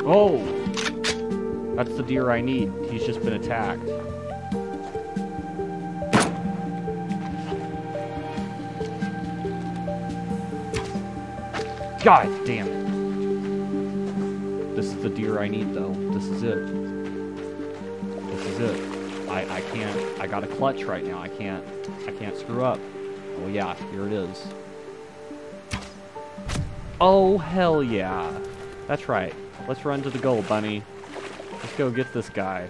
Oh! That's the deer I need. He's just been attacked. God damn it. This is the deer I need, though. This is it. This is it. I can't. I got a clutch right now. I can't screw up. Oh yeah, here it is. Oh hell yeah. That's right. Let's run to the goal, bunny. Let's go get this guy.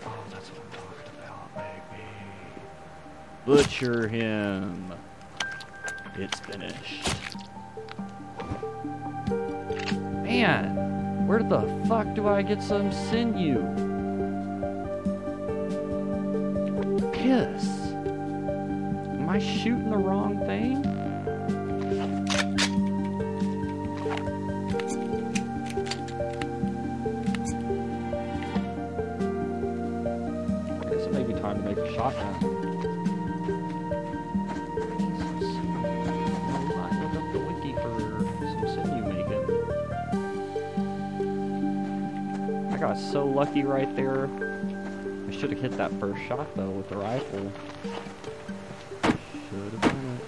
Oh, that's what I'm talking about, baby. Butcher him. It's finished. Man, where the fuck do I get some sinew? Piss. Am I shooting the wrong thing? Time to make a shotgun. I looked up the wiki for some sinew making. I got so lucky right there. I should have hit that first shot though with the rifle. Should have done it.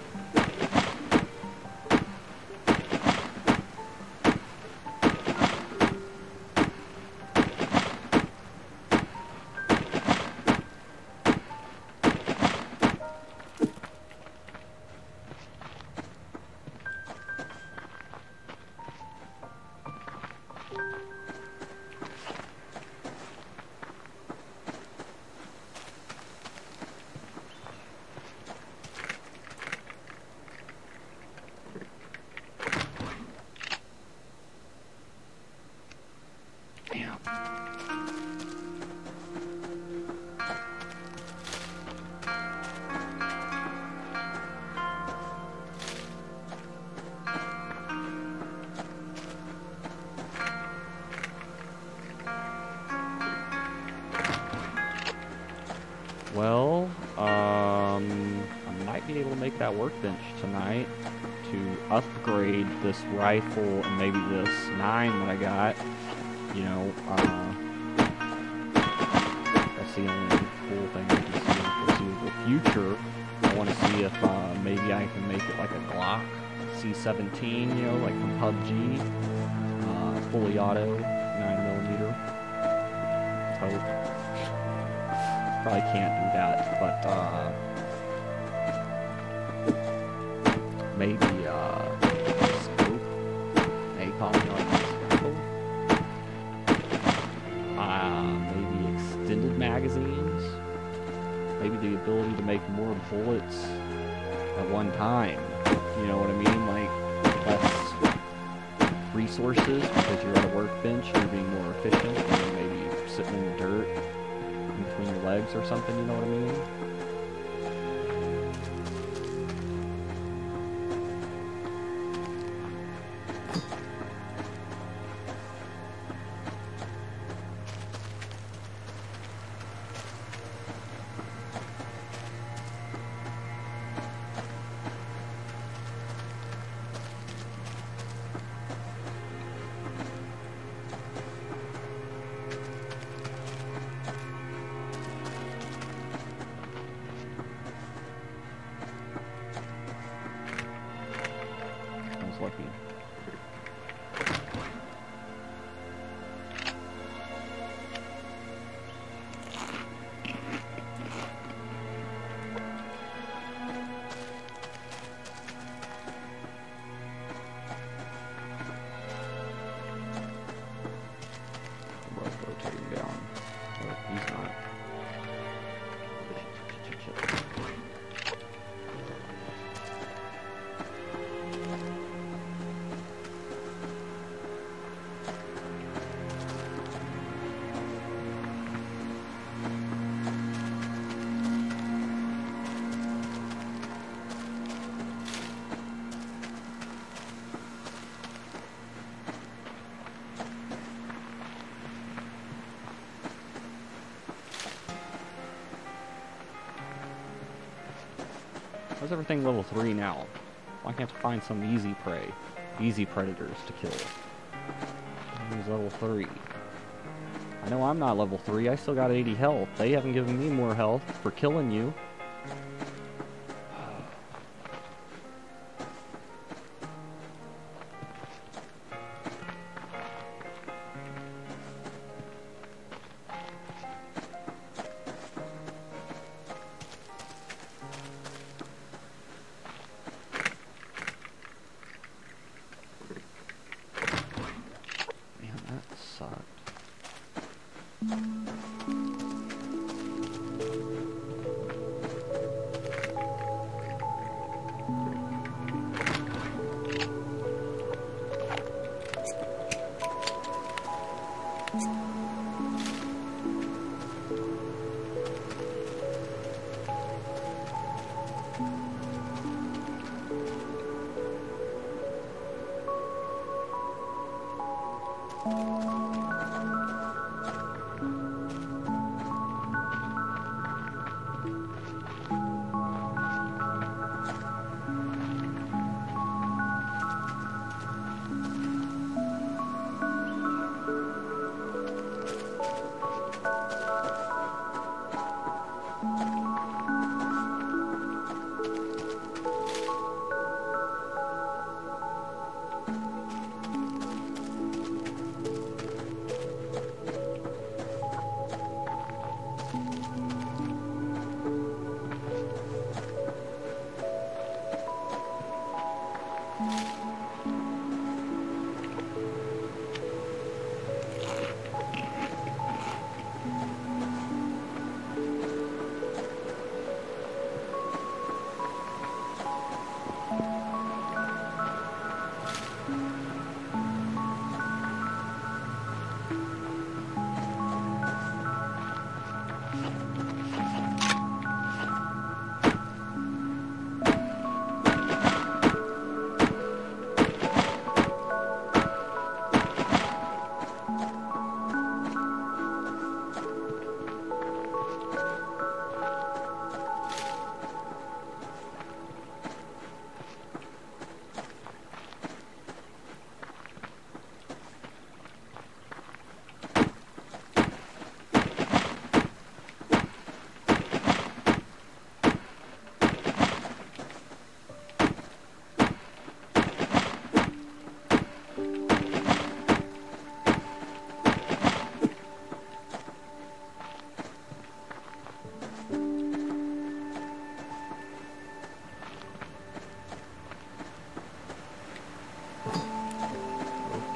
Well, I might be able to make that workbench tonight to upgrade this rifle and maybe this 9 that I got. You know, that's the only cool thing I can see in the foreseeable future. I want to see if maybe I can make it like a Glock C17, you know, like from PUBG, fully auto, 9mm. Hope. Probably can't do that, but maybe scope, ACOM, maybe extended magazines, maybe the ability to make more bullets at one time. You know what I mean? Like less resources because you're at a workbench, you're being more efficient. And maybe sitting in the dirt between your legs or something, you know what I mean? How's everything level 3 now? Why can't I find some easy prey? Easy predators to kill. He's level 3. I know I'm not level 3, I still got 80 health. They haven't given me more health for killing you.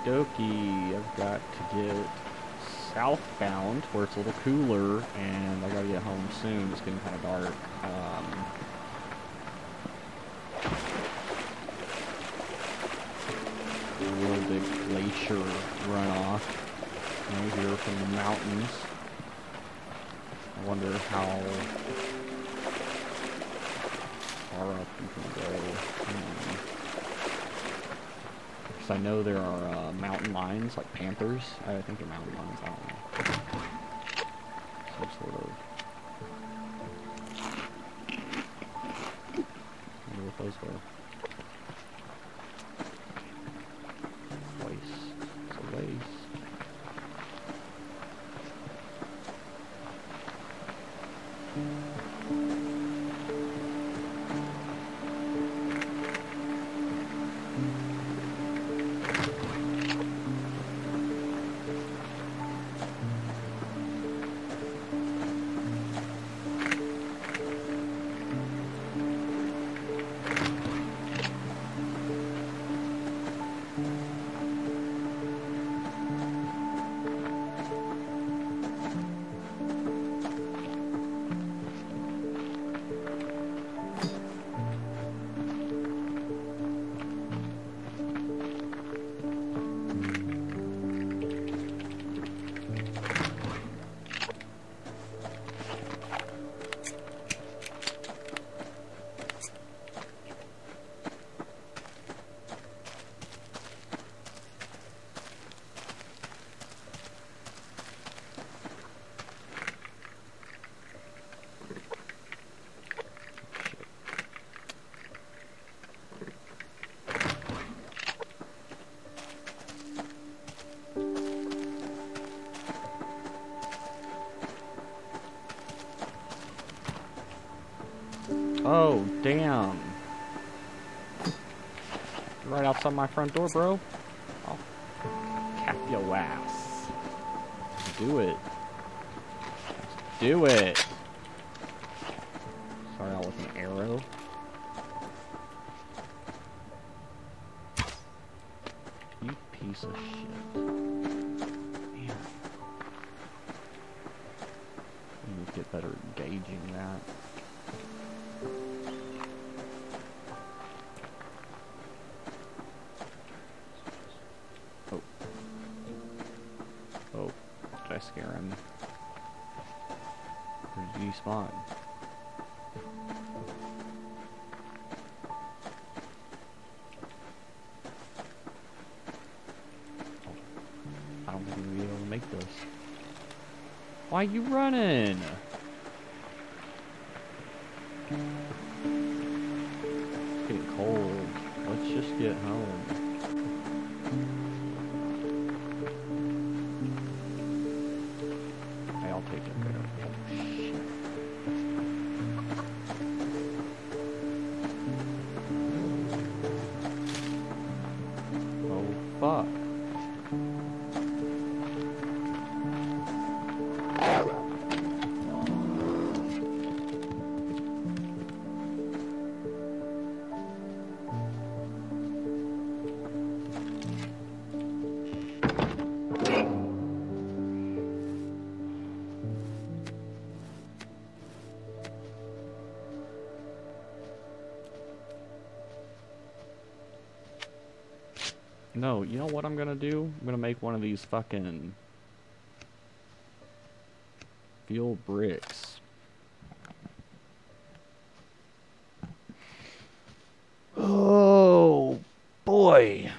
Okie, I've got to get southbound where it's a little cooler, and I gotta get home soon. It's getting kind of dark. A real big glacier runoff here from the mountains. I wonder how far up you can go. I know there are mountain lions, like panthers. I think they're mountain lions, I don't know. Some sort of... I wonder what those were. Waste. It's a waste. Oh, damn. You're right outside my front door, bro. I'll cap your ass. Do it. Do it. Sorry, I was an arrow. You piece of shit. Man. I need to get better at gauging that. Oh. Oh. Did I scare him? Where did he spawn? I don't think we'll be able to make this. Why are you running? It's getting cold. Let's just get home. Hey, I'll take it there. Oh, shit. Oh, fuck. No, you know what I'm gonna do? I'm gonna make one of these fucking fuel bricks. Oh boy.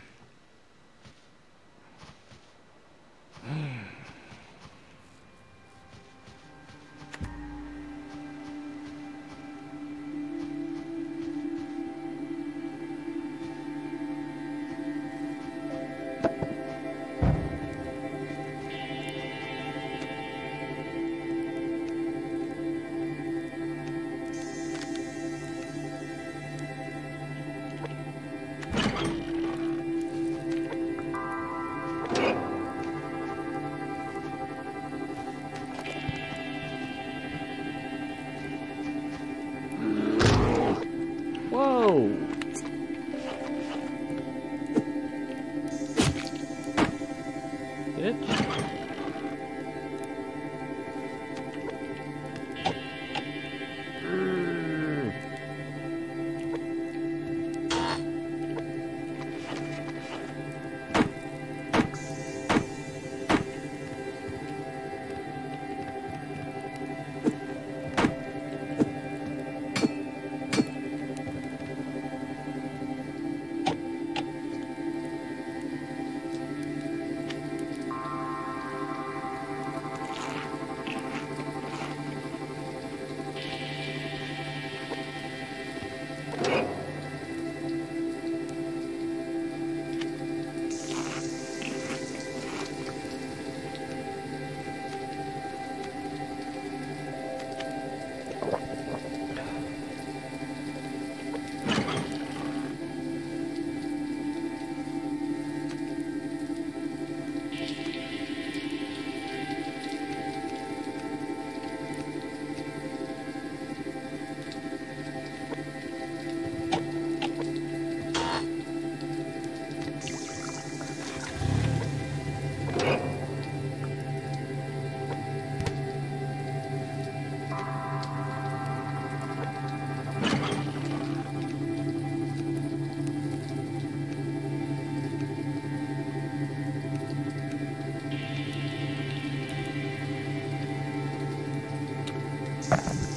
Whoa! Bitch.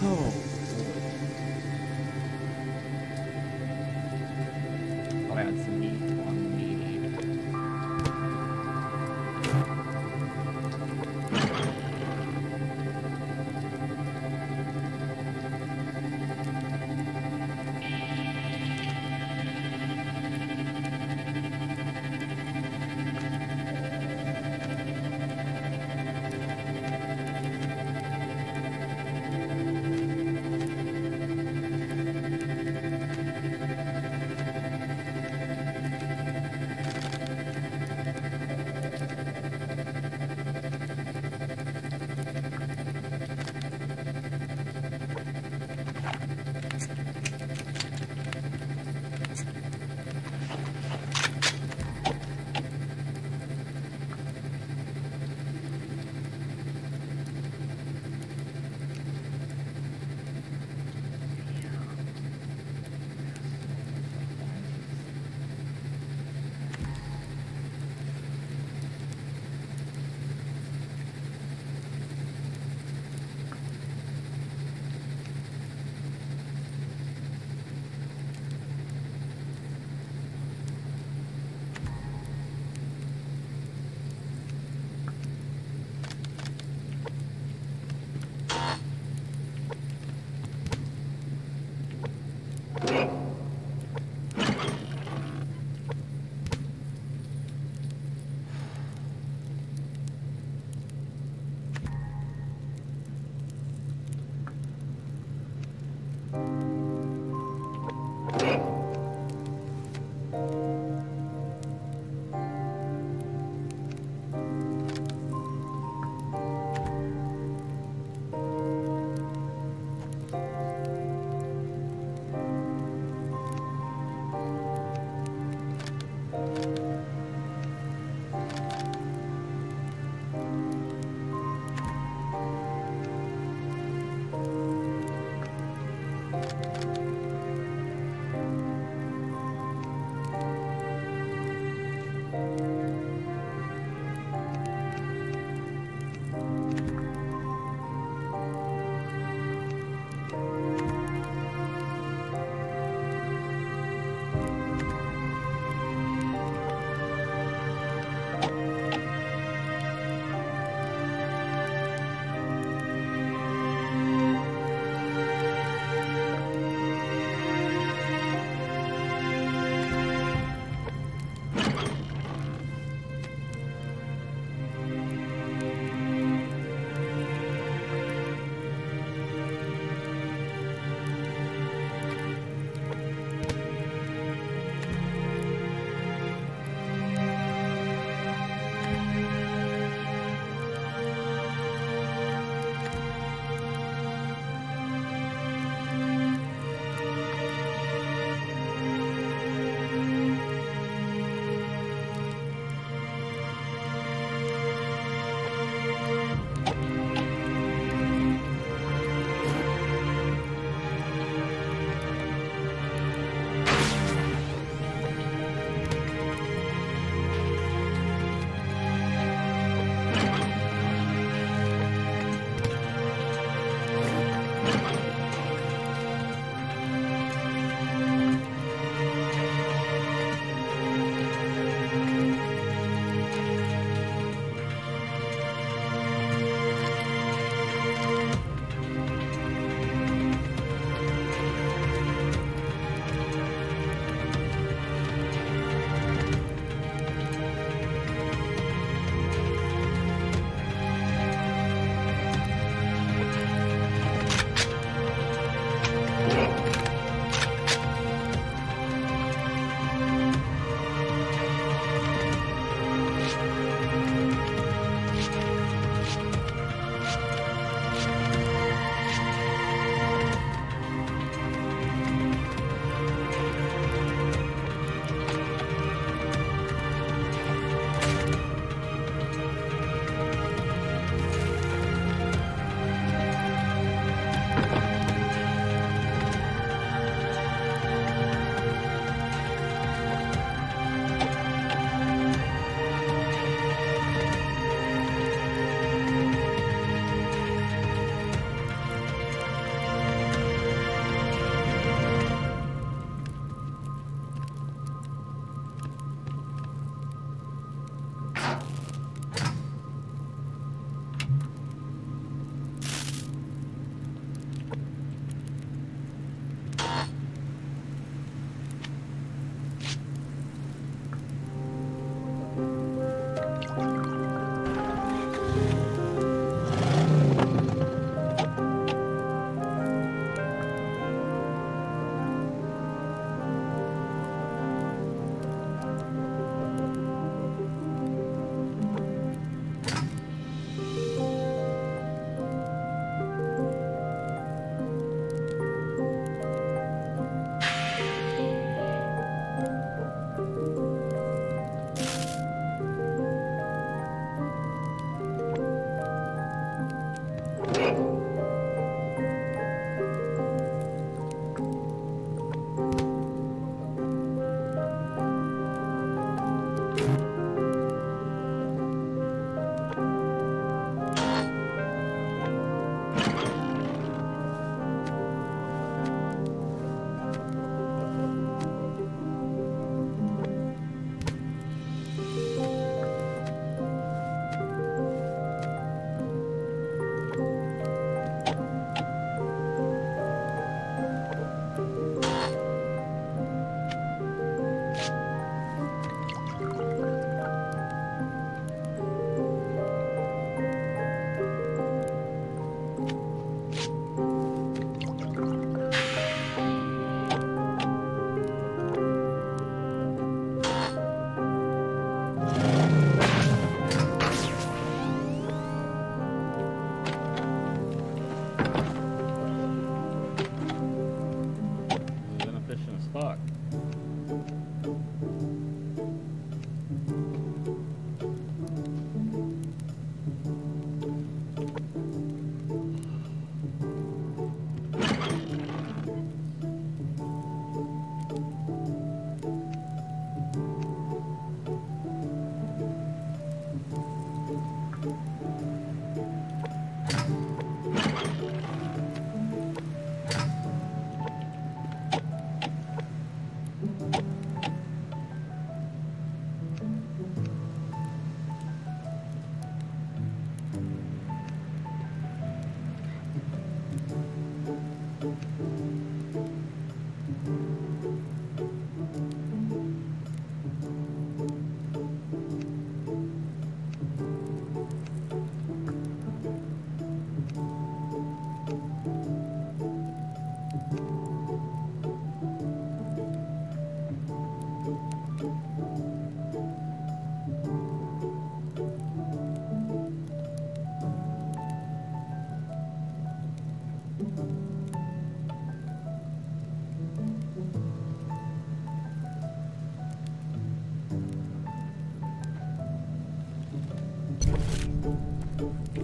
Oh. I'll add some meat on meat.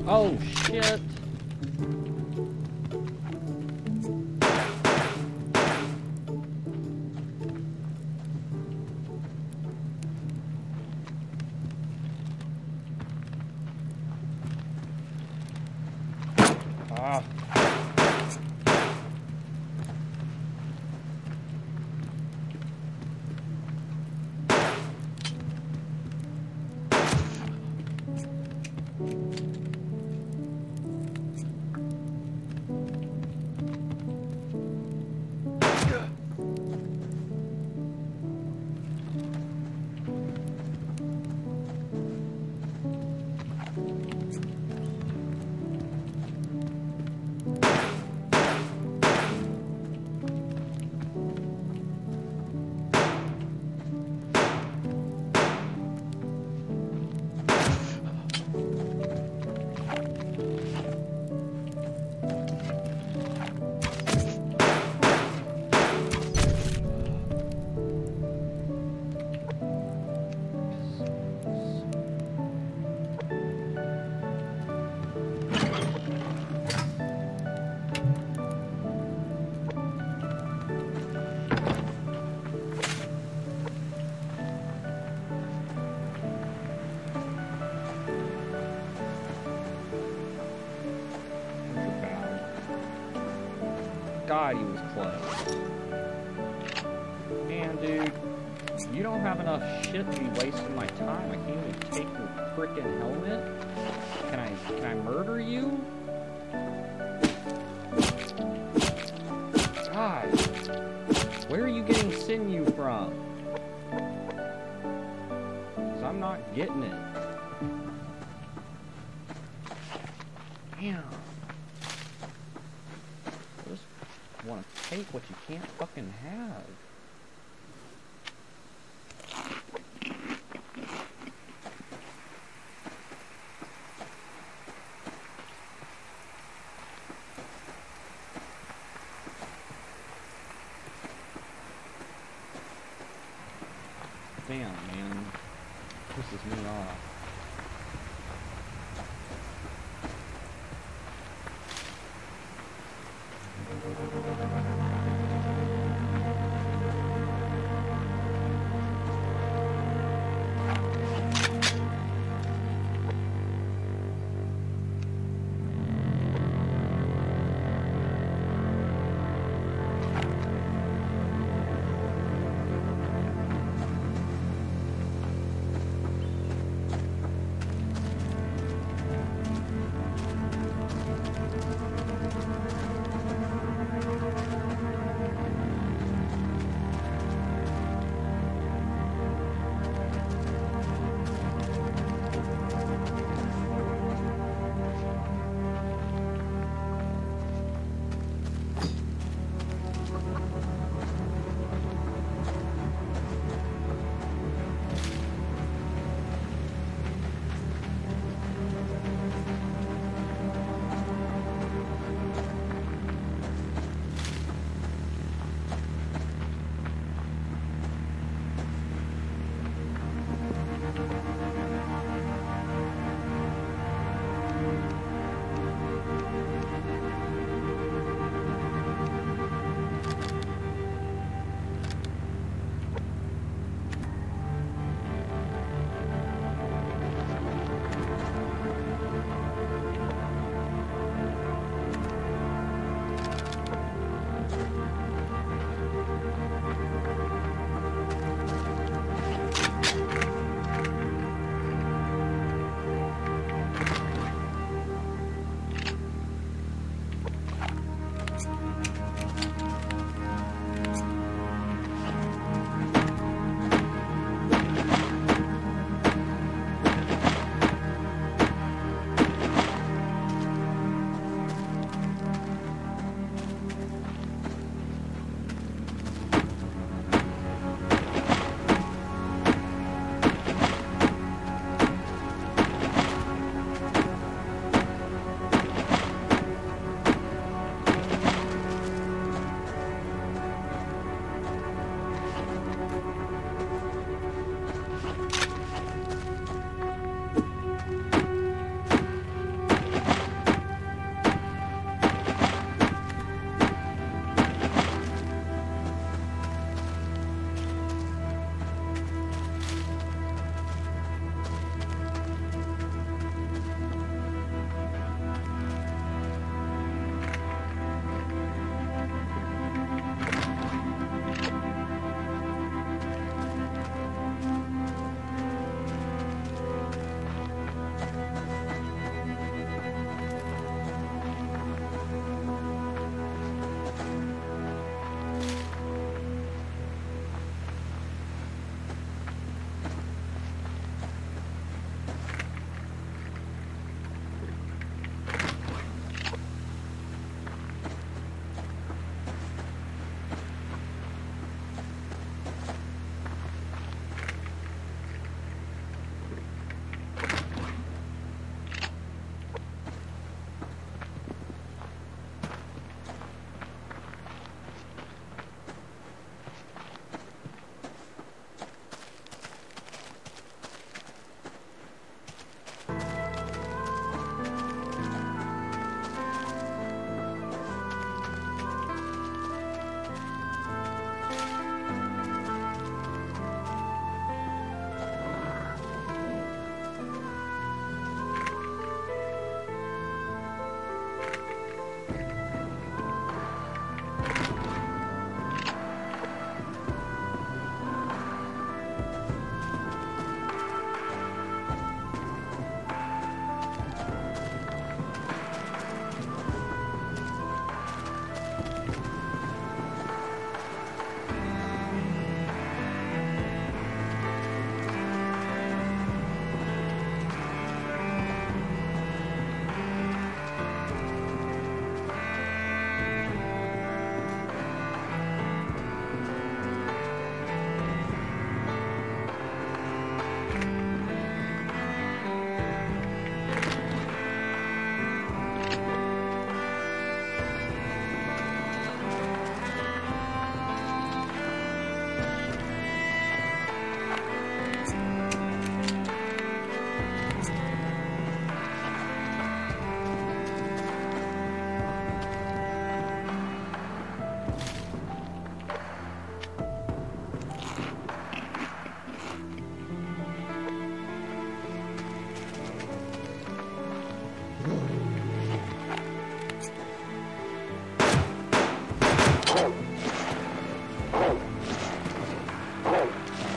Oh, shit. Ah. God, he was close. Man, dude, you don't have enough shit to be wasting my time. I can't even take your frickin' helmet. Can I murder you? God, where are you getting sinew from? 'Cause I'm not getting it. Damn. Want to take what you can't fucking have. Damn, man. Pisses me off.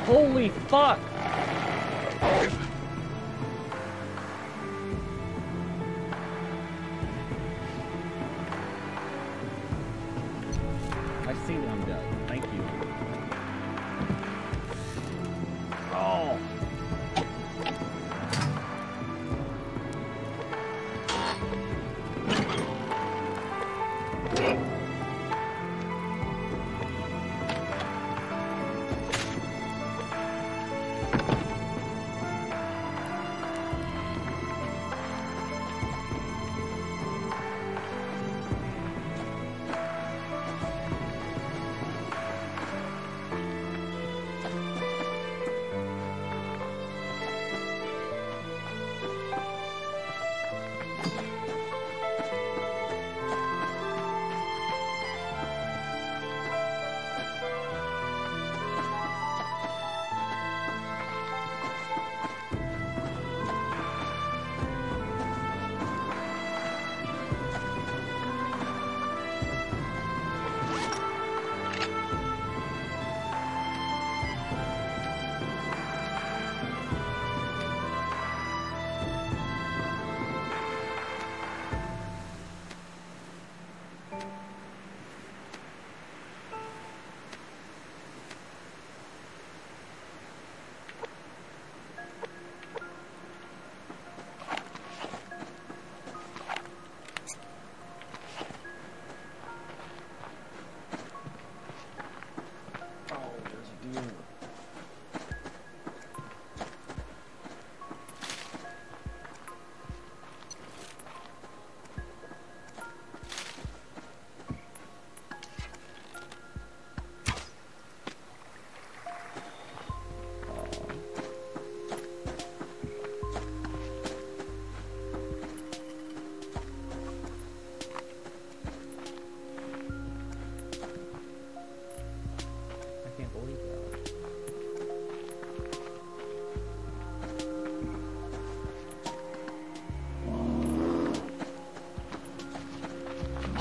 Holy fuck! I see that I'm dead. Thank you. Oh!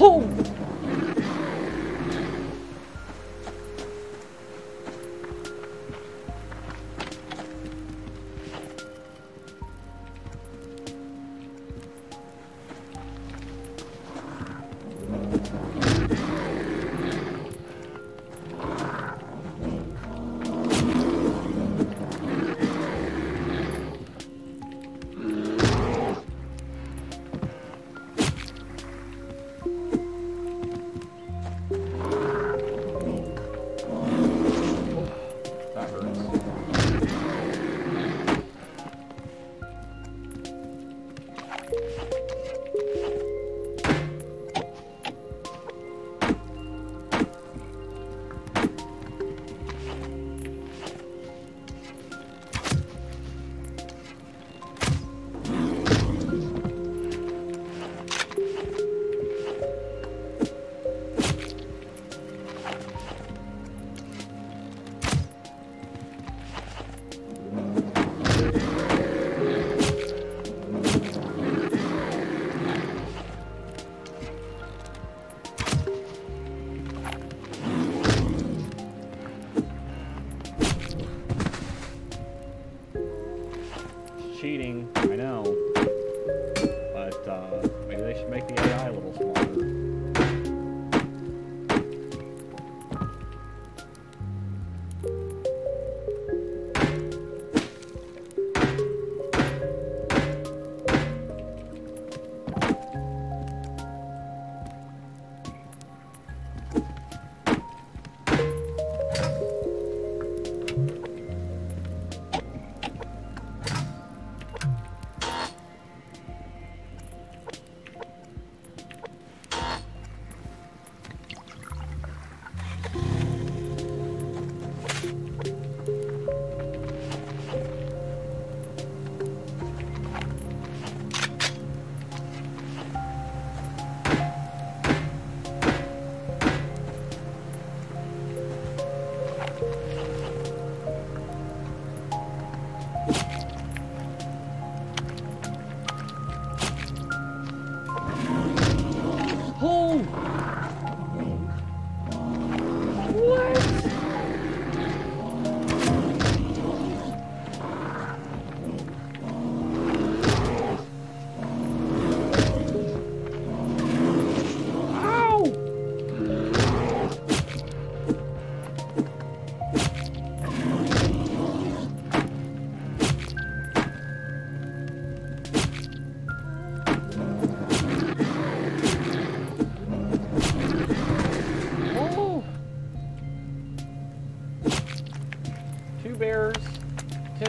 Oh!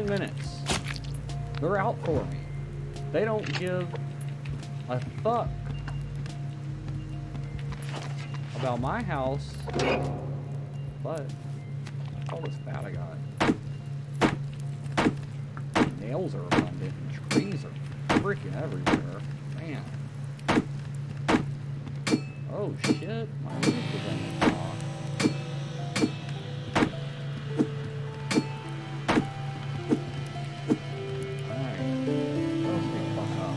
10 minutes. They're out for me. They don't give a fuck about my house, but all this fat I got. Nails are abundant and trees are freaking everywhere. Man. Oh shit, my roof is on the top. Alright, let's get fucked up.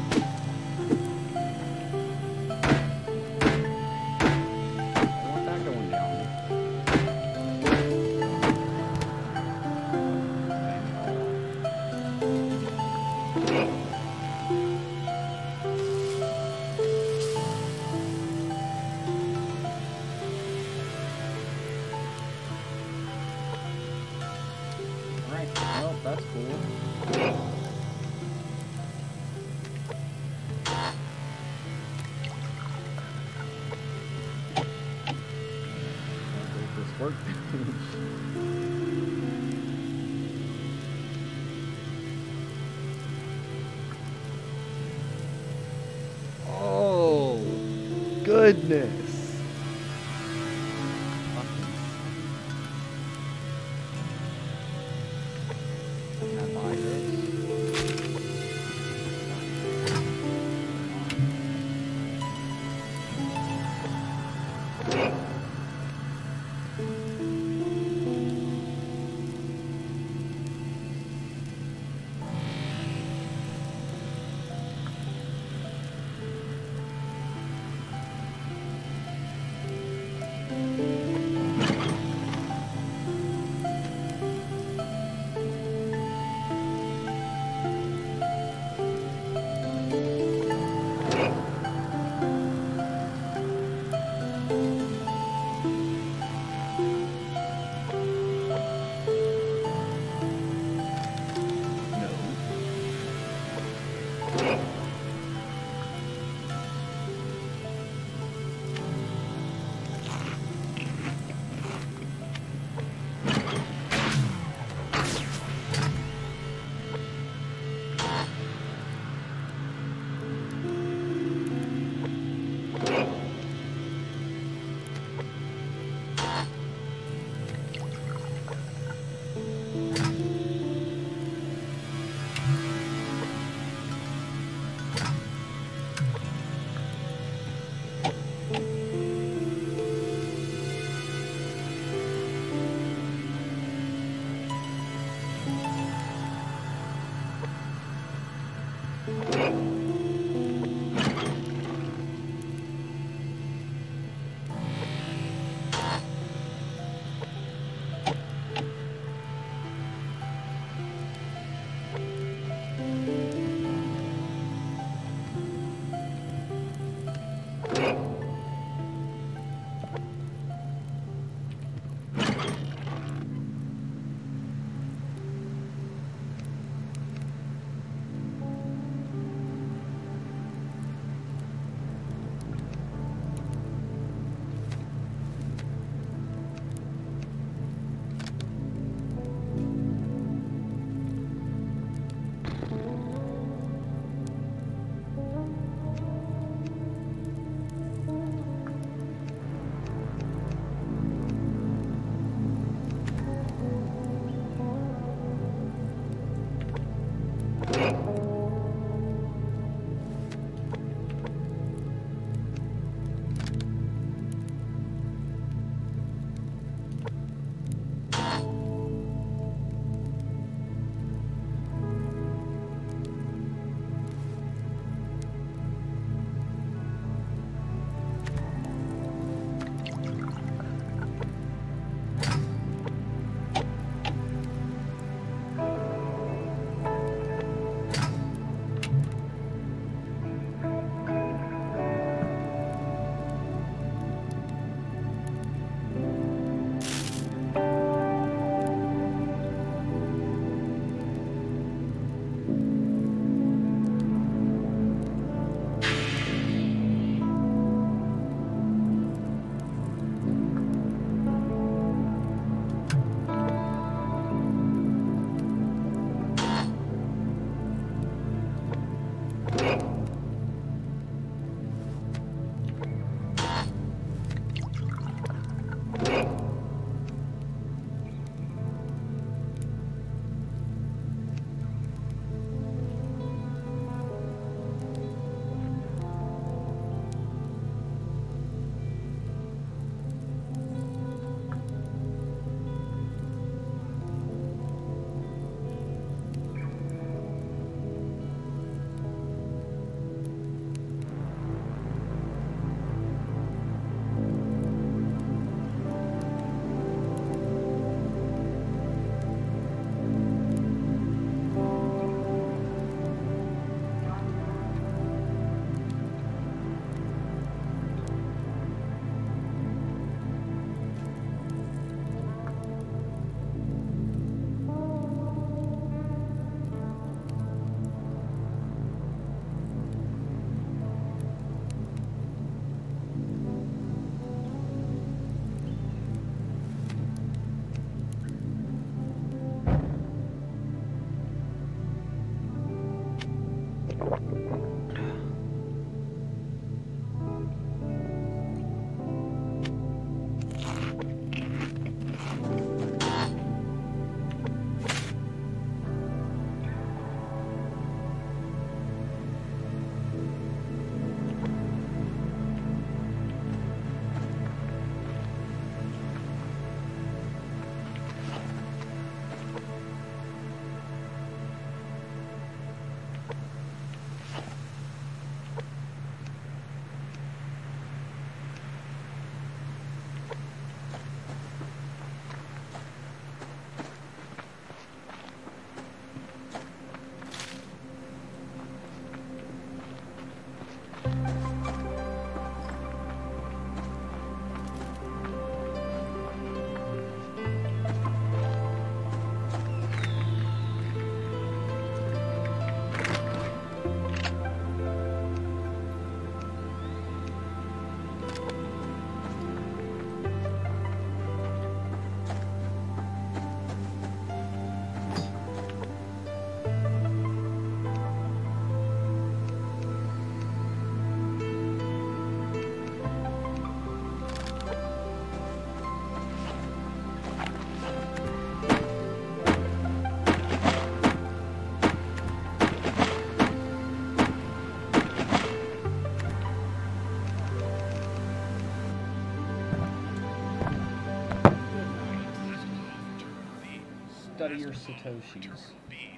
I want that going down. Alright, well, that's cool. Make this work. Oh, goodness. Can I buy this? study your Satoshis.